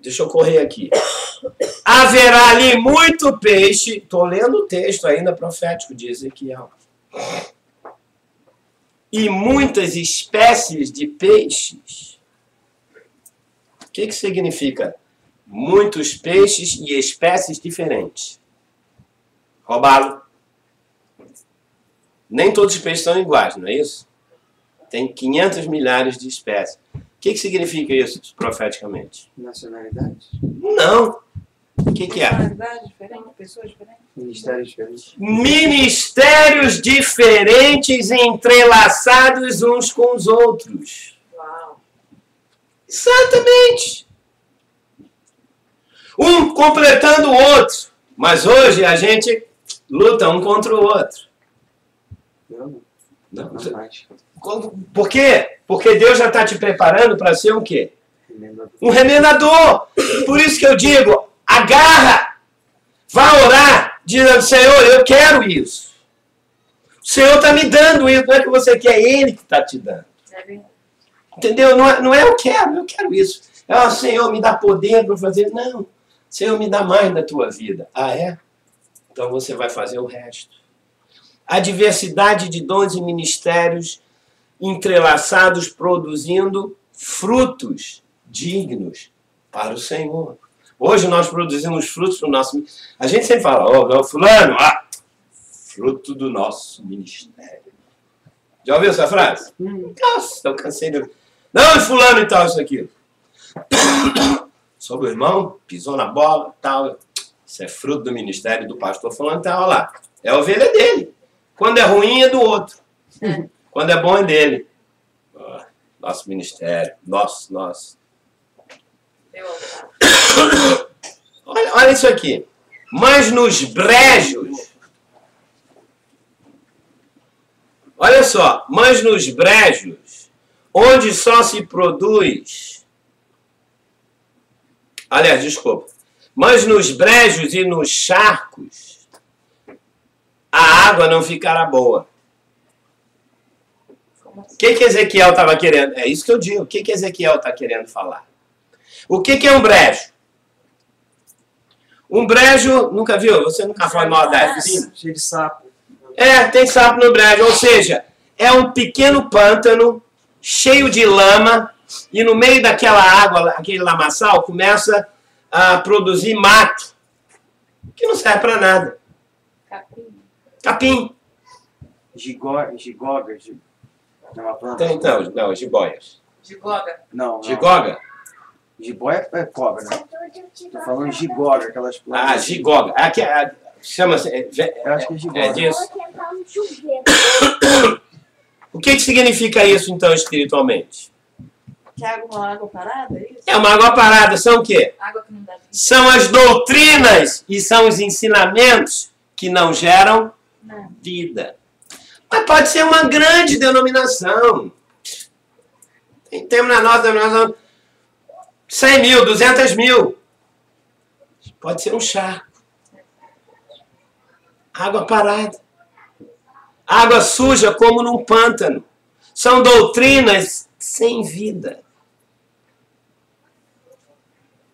Deixa eu correr aqui. Haverá ali muito peixe. Estou lendo o texto ainda profético de Ezequiel. E muitas espécies de peixes. O que significa? Muitos peixes e espécies diferentes. Roubá-lo. Nem todos os peixes são iguais, não é isso? Tem 500 milhares de espécies. O que significa isso profeticamente? Nacionalidades? Não. O que é? Nacionalidade diferente, pessoas diferentes. Ministérios diferentes. Ministérios diferentes entrelaçados uns com os outros. Uau. Exatamente. Um completando o outro. Mas hoje a gente luta um contra o outro. Não mais. Por quê? Porque Deus já está te preparando para ser um quê? Remendador. Um remendador. Por isso que eu digo, agarra. Vá orar, dizendo, Senhor, eu quero isso. O Senhor está me dando isso. Não é que você quer, é Ele que está te dando. Entendeu? Não é eu quero isso. Senhor, me dá poder para fazer. Não. Senhor, me dá mais da tua vida. Ah, é? Então você vai fazer o resto. A diversidade de dons e ministérios entrelaçados, produzindo frutos dignos para o Senhor. Hoje nós produzimos frutos do nosso... A gente sempre fala, fulano, fruto do nosso ministério. Já ouviu essa frase? Nossa, eu cansei de... Não, fulano e tal, isso aqui. Sobre o irmão, pisou na bola, tal. Isso é fruto do ministério do pastor fulano, tal, lá. É a ovelha dele. Quando é ruim, é do outro. Quando é bom, é dele. Nosso ministério. Nosso. Olha isso aqui. Mas nos brejos, olha só, mas nos brejos, onde só se produz, aliás, desculpa, mas nos brejos e nos charcos, a água não ficará boa. O que Ezequiel estava querendo? É isso que eu digo. O que Ezequiel está querendo falar? O que é um brejo? Um brejo, nunca viu? Você nunca foi no Nordeste? Cheio de sapo. É, tem sapo no brejo. Ou seja, é um pequeno pântano cheio de lama e no meio daquela água, aquele lamaçal, começa a produzir mato que não serve para nada. Capim. Gigoga. É uma planta? Tem, então, não, jiboias. Gigoga. Não. Gigoga? Jiboia é cobra, né? Tô falando gigoga, aquelas plantas. Ah, gigoga. Aqui, chama-se... Eu acho que é gigoga. É disso. O que significa isso, então, espiritualmente? Que água é uma água parada, é isso? É uma água parada. São o quê? Água que não dá vida. São as doutrinas e são os ensinamentos que não geram vida. Mas pode ser uma grande denominação. Temos na nossa denominação 100 mil, 200 mil. Pode ser um charco. Água parada. Água suja como num pântano. São doutrinas sem vida.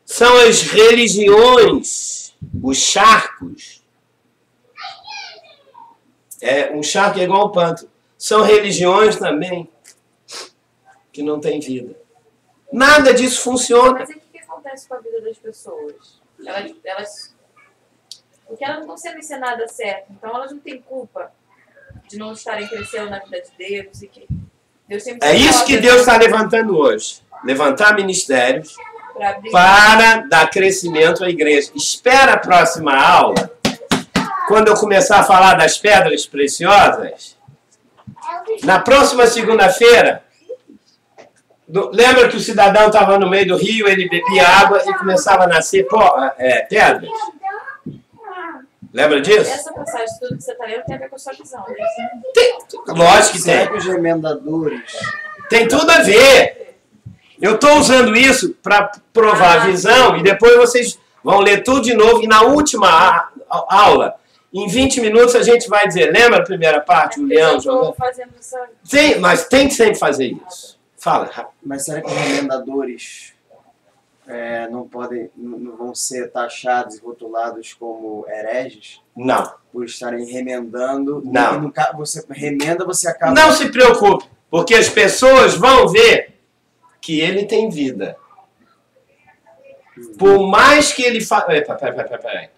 São as religiões, os charcos. Um charco é igual ao pântano. São religiões também que não têm vida. Nada disso funciona. Mas o que acontece com a vida das pessoas? Porque elas não estão sendo ensinadas certo. Então elas não têm culpa de não estarem crescendo na vida de Deus. E que Deus tem É isso que Deus está levantando hoje. Levantar ministérios para dar crescimento à igreja. Espera a próxima aula, quando eu começar a falar das pedras preciosas. Na próxima segunda-feira, lembra que o cidadão estava no meio do rio, ele bebia água e começava a nascer pedras? Lembra disso? Essa passagem, tudo que você está lendo, tem a ver com a sua visão. Né? Lógico que Será tem. que os remendadores... Tem tudo a ver. Eu estou usando isso para provar a visão e depois vocês vão ler tudo de novo. E na última aula, em 20 minutos, a gente vai dizer, lembra a primeira parte? O leão jogando? Tem, mas tem que sempre fazer isso. Fala. Mas será que os remendadores não vão ser taxados e rotulados como hereges? Não. Por estarem remendando? Não. E no caso, você remenda, você acaba... Não se preocupe, porque as pessoas vão ver que ele tem vida. Por mais que ele faça... Peraí.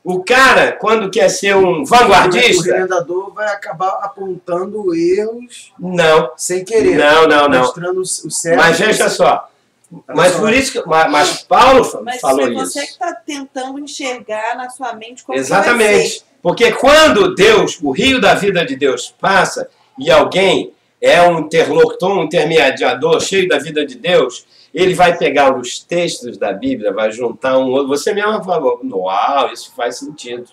O cara, quando quer ser um vanguardista... O remendador vai acabar apontando erros... Não. Sem querer. Não. Mostrando o certo. Mas veja só. Mas por isso que... Mas Paulo falou isso. Mas você que está tentando enxergar na sua mente como Exatamente. Porque quando Deus, o rio da vida de Deus passa e alguém é um interlocutor, um intermediador cheio da vida de Deus, ele vai pegar os textos da Bíblia, vai juntar um outro. Você mesmo falou, uau, isso faz sentido.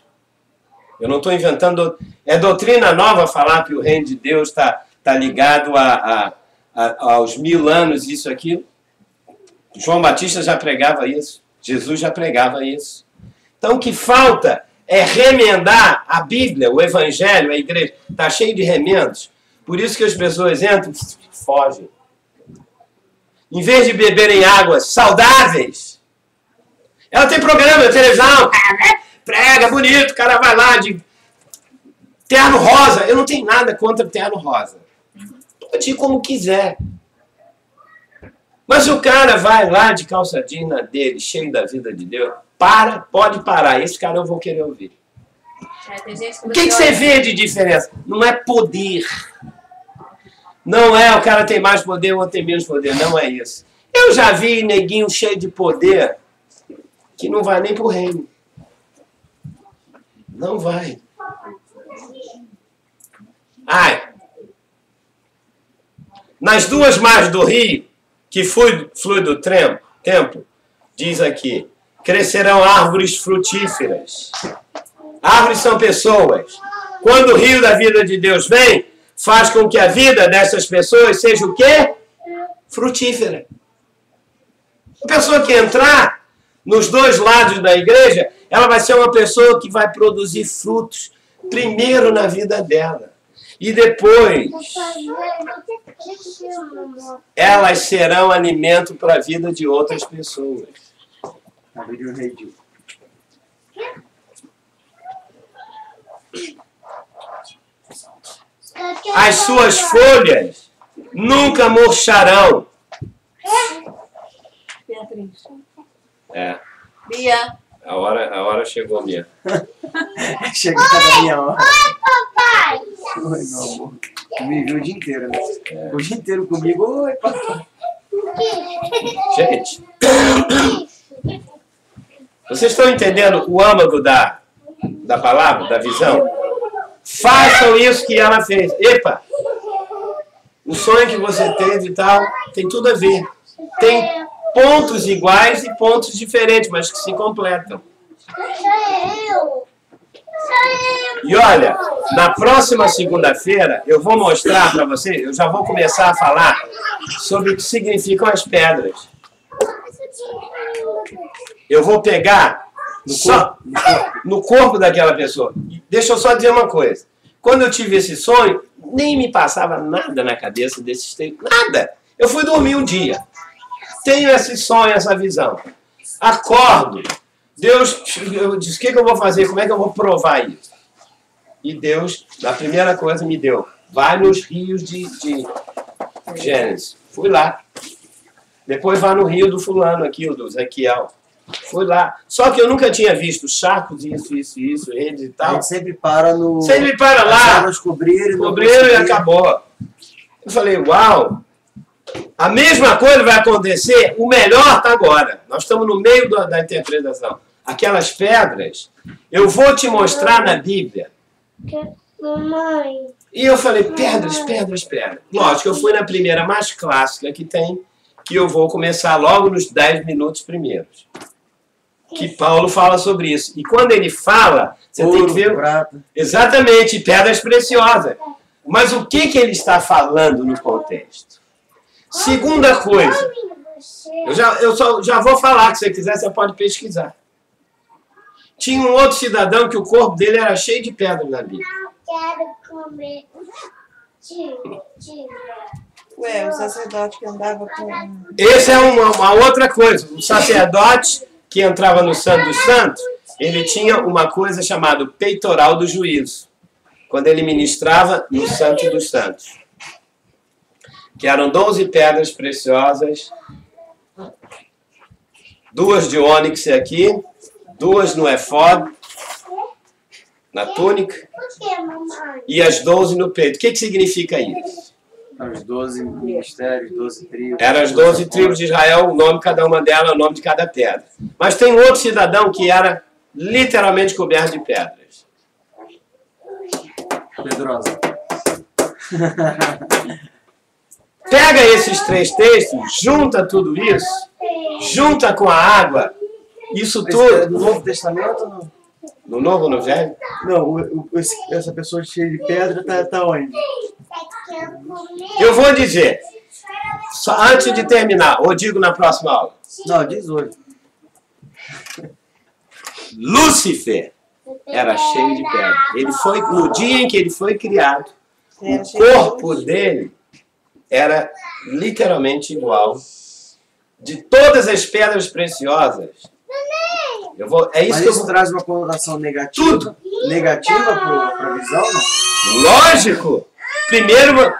Eu não estou inventando... É doutrina nova falar que o reino de Deus está ligado aos 1000 anos, isso, aquilo. João Batista já pregava isso. Jesus já pregava isso. Então, o que falta é remendar a Bíblia, o Evangelho, a igreja. Está cheio de remendos. Por isso que as pessoas entram e fogem. Em vez de beberem águas saudáveis, ela tem programa de televisão, prega, bonito, o cara vai lá de terno rosa. Eu não tenho nada contra terno rosa. Pode ir como quiser. Mas o cara vai lá de calça jeans dele, cheio da vida de Deus, pode parar. Esse cara eu vou querer ouvir. O que você vê de diferença? Não é poder. Não é o cara tem mais poder, o outro tem menos poder. Não é isso. Eu já vi neguinho cheio de poder que não vai nem pro reino. Não vai. Ai. Nas 2 margens do rio, que flui do templo, diz aqui, crescerão árvores frutíferas. Árvores são pessoas. Quando o rio da vida de Deus vem, faz com que a vida dessas pessoas seja o quê? Frutífera. A pessoa que entrar nos dois lados da igreja, ela vai ser uma pessoa que vai produzir frutos, primeiro na vida dela. E depois, elas serão alimento para a vida de outras pessoas. Abriu o rei. As suas folhas nunca murcharão. Beatriz. É, Bia. a hora chegou minha. Chega cada minha hora. Papai! Oi, meu amor. Me viu o dia inteiro, né? O dia inteiro comigo. Oi, papai. Gente, vocês estão entendendo o âmago da palavra, da visão? Façam isso que ela fez. Epa! O sonho que você teve e tal, tem tudo a ver. Tem pontos iguais e pontos diferentes, mas que se completam. E olha, na próxima segunda-feira, eu vou mostrar para você, eu já vou começar a falar sobre o que significam as pedras. Eu vou pegar só no corpo daquela pessoa. Deixa eu só dizer uma coisa. Quando eu tive esse sonho, nem me passava nada na cabeça desses textos. Nada. Eu fui dormir um dia. Tenho esse sonho, essa visão. Acordo. Deus, eu disse, o que eu vou fazer? Como é que eu vou provar isso? E Deus, na primeira coisa, me deu. Vai nos rios de Gênesis. Fui lá. Depois vai no rio do fulano aqui, o do Ezequiel. Fui lá. Só que eu nunca tinha visto charcos, isso, redes e tal. A gente sempre para no... Sempre para lá. As águas cobriram E acabou. Eu falei, uau. A mesma coisa vai acontecer, o melhor está agora. Nós estamos no meio da interpretação. Aquelas pedras, eu vou te mostrar na Bíblia. Mamãe. E eu falei, pedras. Lógico, eu fui na primeira mais clássica que tem, que eu vou começar logo nos 10 minutos primeiros. Que Paulo fala sobre isso. E quando ele fala, você tem que ver... Prata. Exatamente, pedras preciosas. Mas o que ele está falando no contexto? Segunda coisa, eu já vou falar, que se você quiser, você pode pesquisar. Tinha um outro cidadão que o corpo dele era cheio de pedras na Bíblia. Quero comer. Ué, o sacerdote que andava com... Essa é uma outra coisa. O sacerdote que entrava no Santo dos Santos, ele tinha uma coisa chamada peitoral do juízo. Quando ele ministrava no Santo dos Santos. Que eram 12 pedras preciosas, 2 de ônix aqui, 2 no efod, na túnica, e as 12 no peito. O que significa isso? Os 12 ministérios, 12 tribos. Eram as 12 tribos de Israel, o nome de cada uma delas, o nome de cada pedra. Mas tem outro cidadão que era literalmente coberto de pedras. Pedrosa. Pega esses 3 textos, junta tudo isso, junta com a água, isso tudo... No Novo Testamento ou não? No Novo ou no Velho? Não, essa pessoa cheia de pedra tá onde? Eu vou dizer, só antes de terminar, ou digo na próxima aula. Não, diz hoje. Lúcifer era cheio de pedra. Ele foi, no dia em que ele foi criado, Era o cheio de corpo dele era literalmente igual. De todas as pedras preciosas. É isso Mas que eu isso vou... traz uma conotação negativa? Tudo. Negativa para a visão, não? Lógico! Primeiro,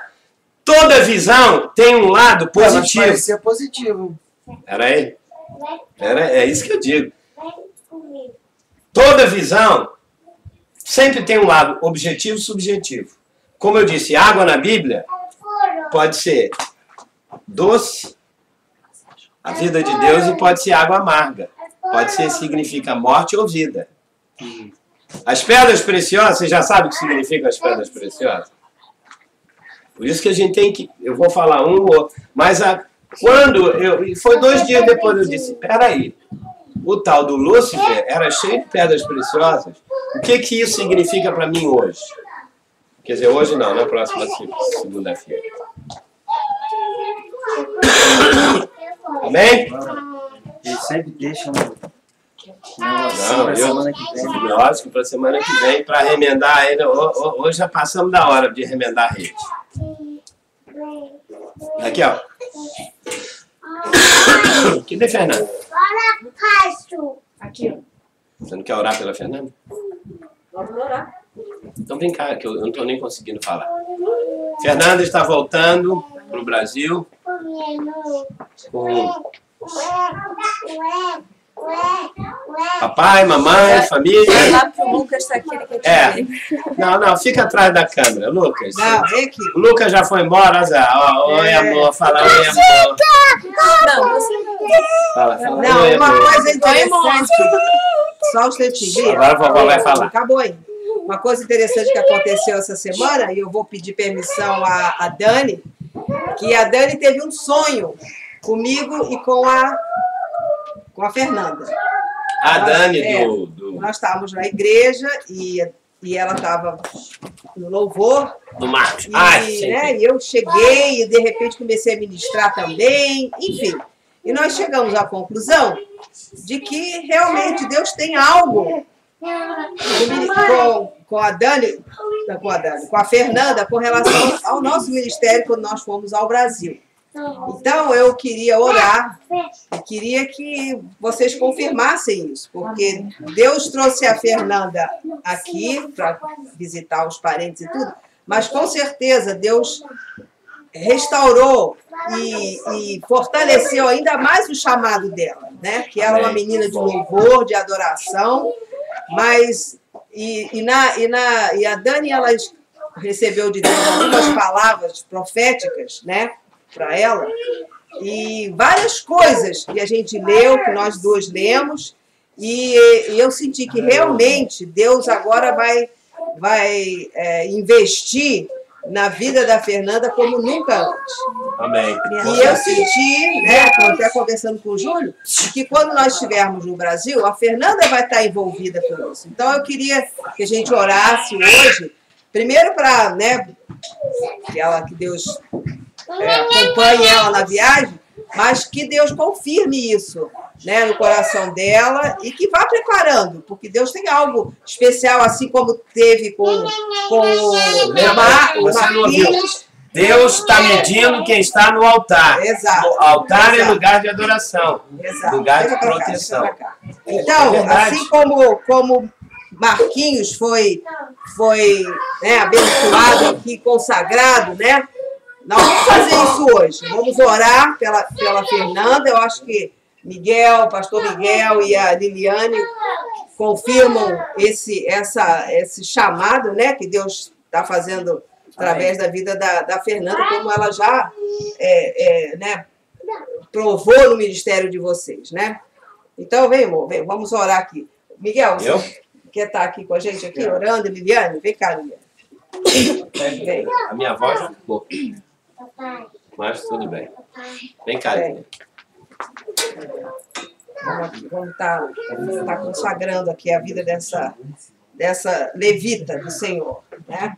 toda visão tem um lado Mas positivo. parecia positivo. Peraí. É isso que eu digo. Toda visão sempre tem um lado objetivo e subjetivo. Como eu disse, água na Bíblia pode ser doce, a vida de Deus, e pode ser água amarga. Pode ser, significa morte ou vida. As pedras preciosas, você já sabe o que significa as pedras preciosas? Por isso que a gente tem que... Eu vou falar um ou outro. Mas E foi 2 dias depois eu disse, peraí, o tal do Lúcifer era cheio de pedras preciosas. O que isso significa para mim hoje? Quer dizer, hoje não, na próxima segunda-feira. Amém? Eles sempre deixam Não, semana que vem. Lógico, para semana que vem, para remendar ainda. Hoje já passamos da hora de remendar a rede. Aqui, ó. Cadê a Fernanda? Aqui, ó. Você não quer orar pela Fernanda? Vamos orar. Então vem cá, que eu não estou nem conseguindo falar. Fernanda está voltando para o Brasil com papai, mamãe, família. Sabe que o Lucas está aqui, ele quer te ver. Não, fica atrás da câmera, Lucas. Não, vem aqui. O Lucas já foi embora, Zé. Oi, amor, fala oi, amor. Não, você não. Fala, Não, oi, uma amor. coisa interessante. Só um instantinho. Agora a vovó vai falar. Acabou aí. Uma coisa interessante que aconteceu essa semana, e eu vou pedir permissão à Dani, que a Dani teve um sonho comigo e com a Fernanda. A Dani Nós estávamos na igreja e ela estava no louvor. do Marcos. E eu cheguei e de repente comecei a ministrar também, enfim. E nós chegamos à conclusão de que realmente Deus tem algo com a Fernanda com relação ao nosso ministério quando nós fomos ao Brasil. Então eu queria orar e queria que vocês confirmassem isso, porque Deus trouxe a Fernanda aqui para visitar os parentes e tudo, mas com certeza Deus restaurou e fortaleceu ainda mais o chamado dela, né? Que ela é uma menina de louvor, de adoração, mas e a Dani, ela recebeu de Deus algumas palavras proféticas, né, para ela, e várias coisas que a gente leu, que nós duas lemos, e eu senti que realmente Deus agora vai investir na vida da Fernanda como nunca antes. Amém. E eu senti, né, até conversando com o Júlio, que quando nós estivermos no Brasil, a Fernanda vai estar envolvida com isso. Então eu queria que a gente orasse hoje, primeiro para, né, que Deus acompanhe ela na viagem, mas que Deus confirme isso, né, no coração dela e que vá preparando, porque Deus tem algo especial, assim como teve com o Marquinhos. Deus está medindo quem está no altar. Exato. O altar é lugar de adoração, Exato. lugar de proteção. Então, assim como Marquinhos foi né, abençoado aqui, consagrado, né? Nós vamos fazer isso hoje. Vamos orar pela Fernanda. Eu acho que pastor Miguel e a Liliane confirmam esse chamado, né, que Deus está fazendo através da vida da Fernanda, como ela já né, provou no ministério de vocês, né? Então, vem, amor, vem, vamos orar aqui. Miguel, você quer estar aqui com a gente aqui, orando? Liliane? Vem cá, Liliane. Vem. A minha voz ficou. Mas tudo bem. Vem cá, Liliane. Vamos estar consagrando aqui a vida dessa levita do Senhor, né?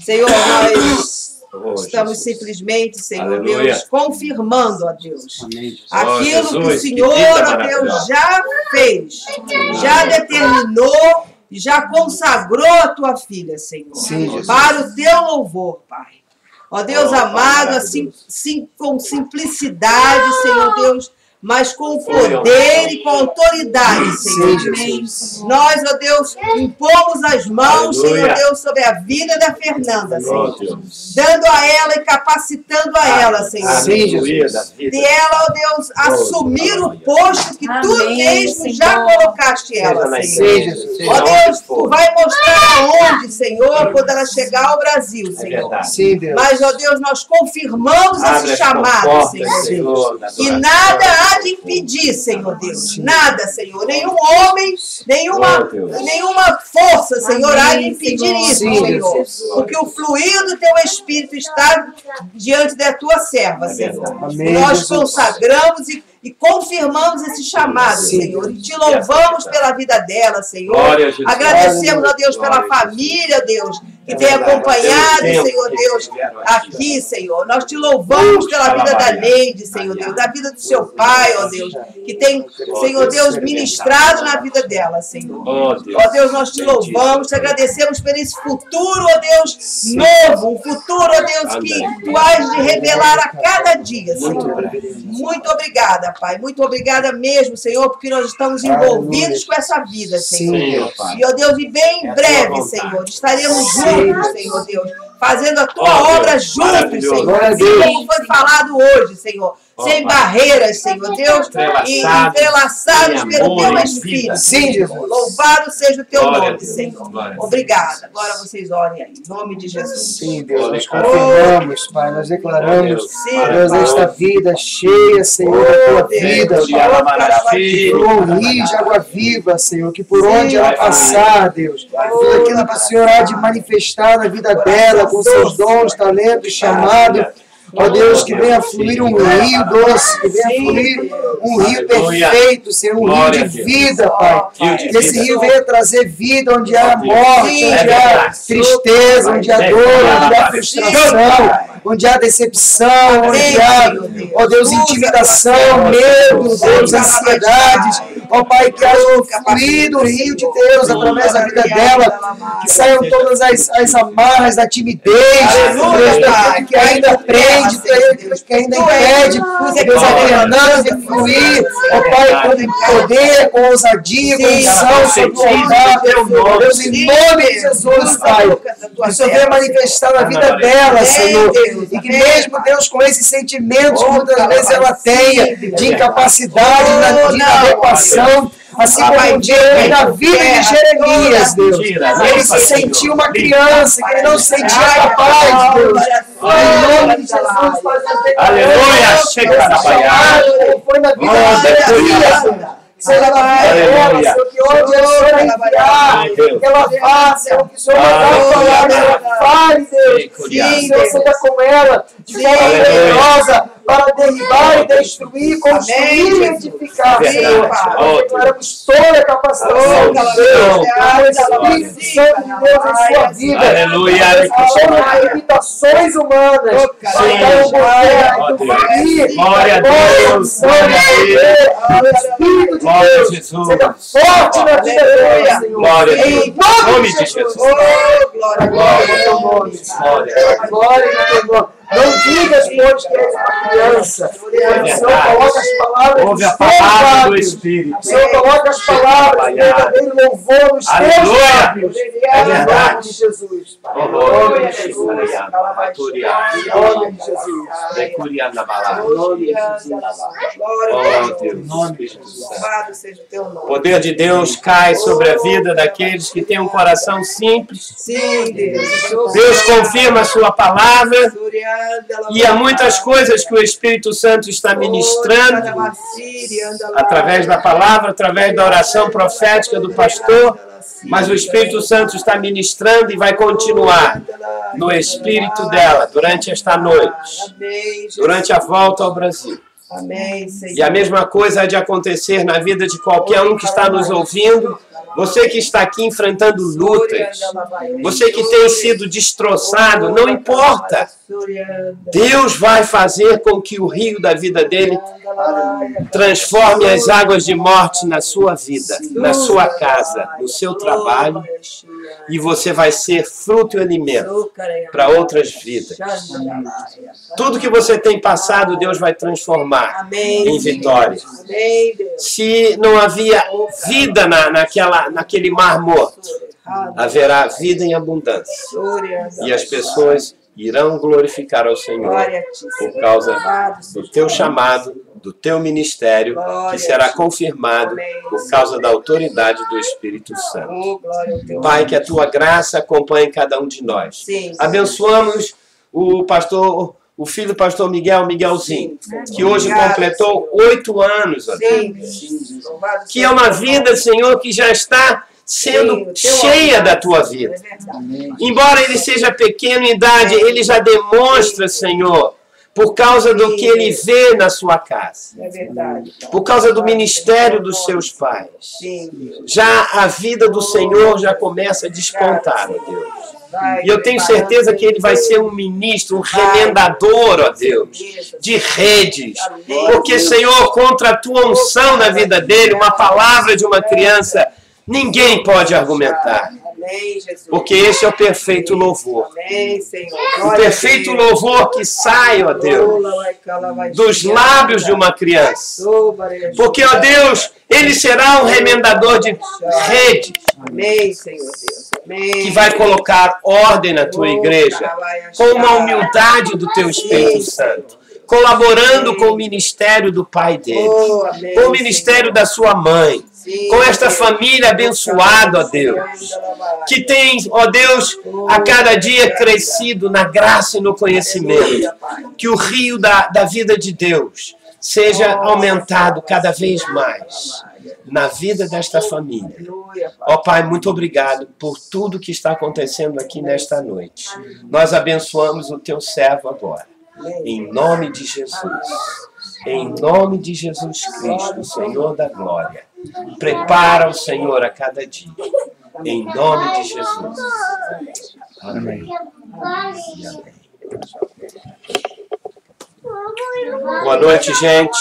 Senhor, nós estamos simplesmente, Senhor, Aleluia. Deus, confirmando, ó Deus, aquilo Jesus, que o Senhor, que vida ó Deus, maravilhosa. já fez, já determinou e já consagrou a tua filha, Senhor, para o teu louvor, Pai. Ó Deus amado, assim com simplicidade, Senhor Deus, mas com poder e com autoridade, Senhor Deus. Nós, ó Deus, impomos as mãos, Senhor Deus, sobre a vida da Fernanda, Senhor. Dando a ela e capacitando a ela, Senhor. E ela, ó Deus, assumir o posto que tu mesmo já colocaste ela, Senhor. Ó Deus, tu vai mostrar aonde, Senhor, quando ela chegar ao Brasil, Senhor. Mas, ó Deus, nós confirmamos esse chamado, Senhor. E nada nada impedir, Senhor Deus. Nada, Senhor. Nenhum homem, nenhuma força, Senhor, há de impedir isso, Senhor. Porque o fluir do teu Espírito está diante da tua serva, Senhor. Nós consagramos e confirmamos esse chamado, Senhor. E te louvamos pela vida dela, Senhor. Agradecemos, ó Deus, pela família, Deus, que tem acompanhado, Senhor Deus, aqui, Senhor. Nós te louvamos pela vida da Neide, Senhor Deus, da vida do seu pai, ó Deus, que tem, Senhor Deus, ministrado na vida dela, Senhor. Ó Deus, nós te louvamos, te agradecemos por esse futuro, ó Deus, novo, um futuro, ó Deus, que tu has de revelar a cada dia, Senhor. Muito obrigada, Pai. Muito obrigada mesmo, Senhor, porque nós estamos envolvidos com essa vida, Senhor. E, ó Deus, e bem em breve, Senhor, estaremos juntos, Senhor Deus, fazendo a tua obra juntos, Senhor. Assim como foi falado hoje, Senhor. Sem barreiras, Senhor Deus, e entrelaçados pelo teu Espírito. Sim, Jesus. Louvado seja o teu nome, Senhor. Obrigada. Agora vocês orem aí, em nome de Jesus. Sim, Deus, nós confirmamos, Pai, nós declaramos, Deus, esta vida cheia, Senhor, da tua vida, um rio de água viva, Senhor, que por onde ela passar, Deus, tudo aquilo que o Senhor há de manifestar na vida dela, com seus dons, talentos, chamado, ó Deus, que venha fluir um rio doce, que venha fluir um rio perfeito, Senhor, um rio de vida, Pai. Que esse rio venha trazer vida onde há morte, onde há tristeza, onde há dor, onde há frustração, onde há decepção, onde há, ó Deus, intimidação, medo, Deus, ansiedades. Ó Pai, que haja fluído o rio de Deus através da vida dela, que saiam todas as amarras da timidez, Deus, que ainda prende, que ainda impede, Deus, a Fernanda de fluir, ó Pai, com poder, com ousadia, com unção, sobre o altar, Deus, em nome de Jesus, Pai, que o Senhor venha manifestar na vida dela, Senhor, e que mesmo, Deus, com esses sentimentos que muitas vezes ela tenha, de incapacidade, de inadequação, assim como um dia na vida de Jeremias, Deus, ele se sentiu uma criança, que ele não se sentia capaz, Deus. Em nome de Jesus, aleluia, chega na Baía, foi na vida de Jeremias, seja na vida dela, Senhor, que onde o Senhor enviar, que ela faça, o que o Senhor vai falar, ela fale, Deus, sim, Deus, seja com ela, de forma poderosa, para derribar e destruir, construir e edificar, Senhor. Nós declaramos toda a capacitação de Deus, o Espírito Santo de Deus em sua vida. Aleluia. As limitações humanas, glória a Deus, o Espírito de Deus seja forte na vida dela, Senhor. Glória a Deus, em nome de Jesus. Glória a teu nome. Glória a teu nome. Não digas, pois, que és uma criança. O Senhor coloca as palavras ouve a palavra do Espírito. O Senhor coloca as palavras de verdadeiro louvor nos teus lábios. É verdade. Em nome de Jesus. Em nome de Jesus. Em nome de Jesus. Louvado seja o teu nome. O poder de Deus cai sobre a vida daqueles que têm um coração simples. Sim, Deus. Deus confirma a sua palavra. E há muitas coisas que o Espírito Santo está ministrando através da palavra, através da oração profética do pastor, mas o Espírito Santo está ministrando e vai continuar no espírito dela durante esta noite, durante a volta ao Brasil. Amém, Senhor. E a mesma coisa há de acontecer na vida de qualquer um que está nos ouvindo. Você que está aqui enfrentando lutas, você que tem sido destroçado, não importa. Deus vai fazer com que o rio da vida dele transforme as águas de morte na sua vida, na sua casa, no seu trabalho, e você vai ser fruto e alimento para outras vidas. Tudo que você tem passado, Deus vai transformar em vitória. Se não havia vida naquele mar morto, haverá vida em abundância. E as pessoas irão glorificar ao Senhor por causa do teu chamado, do teu ministério, que será confirmado por causa da autoridade do Espírito Santo. Pai, que a tua graça acompanhe cada um de nós. Abençoamos o pastor o filho do pastor Miguelzinho, Sim. que hoje Obrigada, completou 8 anos, ó Deus. Sim. Louvado Que é uma vida, Senhor, que já está sendo cheia da tua vida. É verdade. Embora ele seja pequeno em idade, ele já demonstra, Senhor, por causa do que ele vê na sua casa, É verdade. por causa do ministério dos seus pais. Sim, Deus. Já a vida do Senhor já começa a despontar, ó Deus. Vai E eu tenho certeza que ele vai ser um ministro, um remendador, ó Deus, de redes. Porque, Senhor, contra a tua unção na vida dele, uma palavra de uma criança, ninguém pode argumentar. Amém, Jesus. Porque esse é o perfeito louvor. Amém, Senhor. O perfeito louvor que sai, ó Deus, dos lábios de uma criança. Porque, ó Deus, ele será um remendador de redes. Amém, Senhor Deus. Amém. Que vai colocar ordem na tua igreja, com uma humildade do teu Espírito Santo, colaborando com o ministério do pai dele, com o ministério da sua mãe, com esta família abençoada, ó Deus, que tem, ó Deus, a cada dia crescido na graça e no conhecimento, que o rio da vida de Deus seja aumentado cada vez mais na vida desta família. Ó Pai, muito obrigado por tudo que está acontecendo aqui nesta noite. Nós abençoamos o teu servo agora. Em nome de Jesus. Em nome de Jesus Cristo, Senhor da glória. Prepara o Senhor a cada dia. Em nome de Jesus. Amém. Boa noite, gente.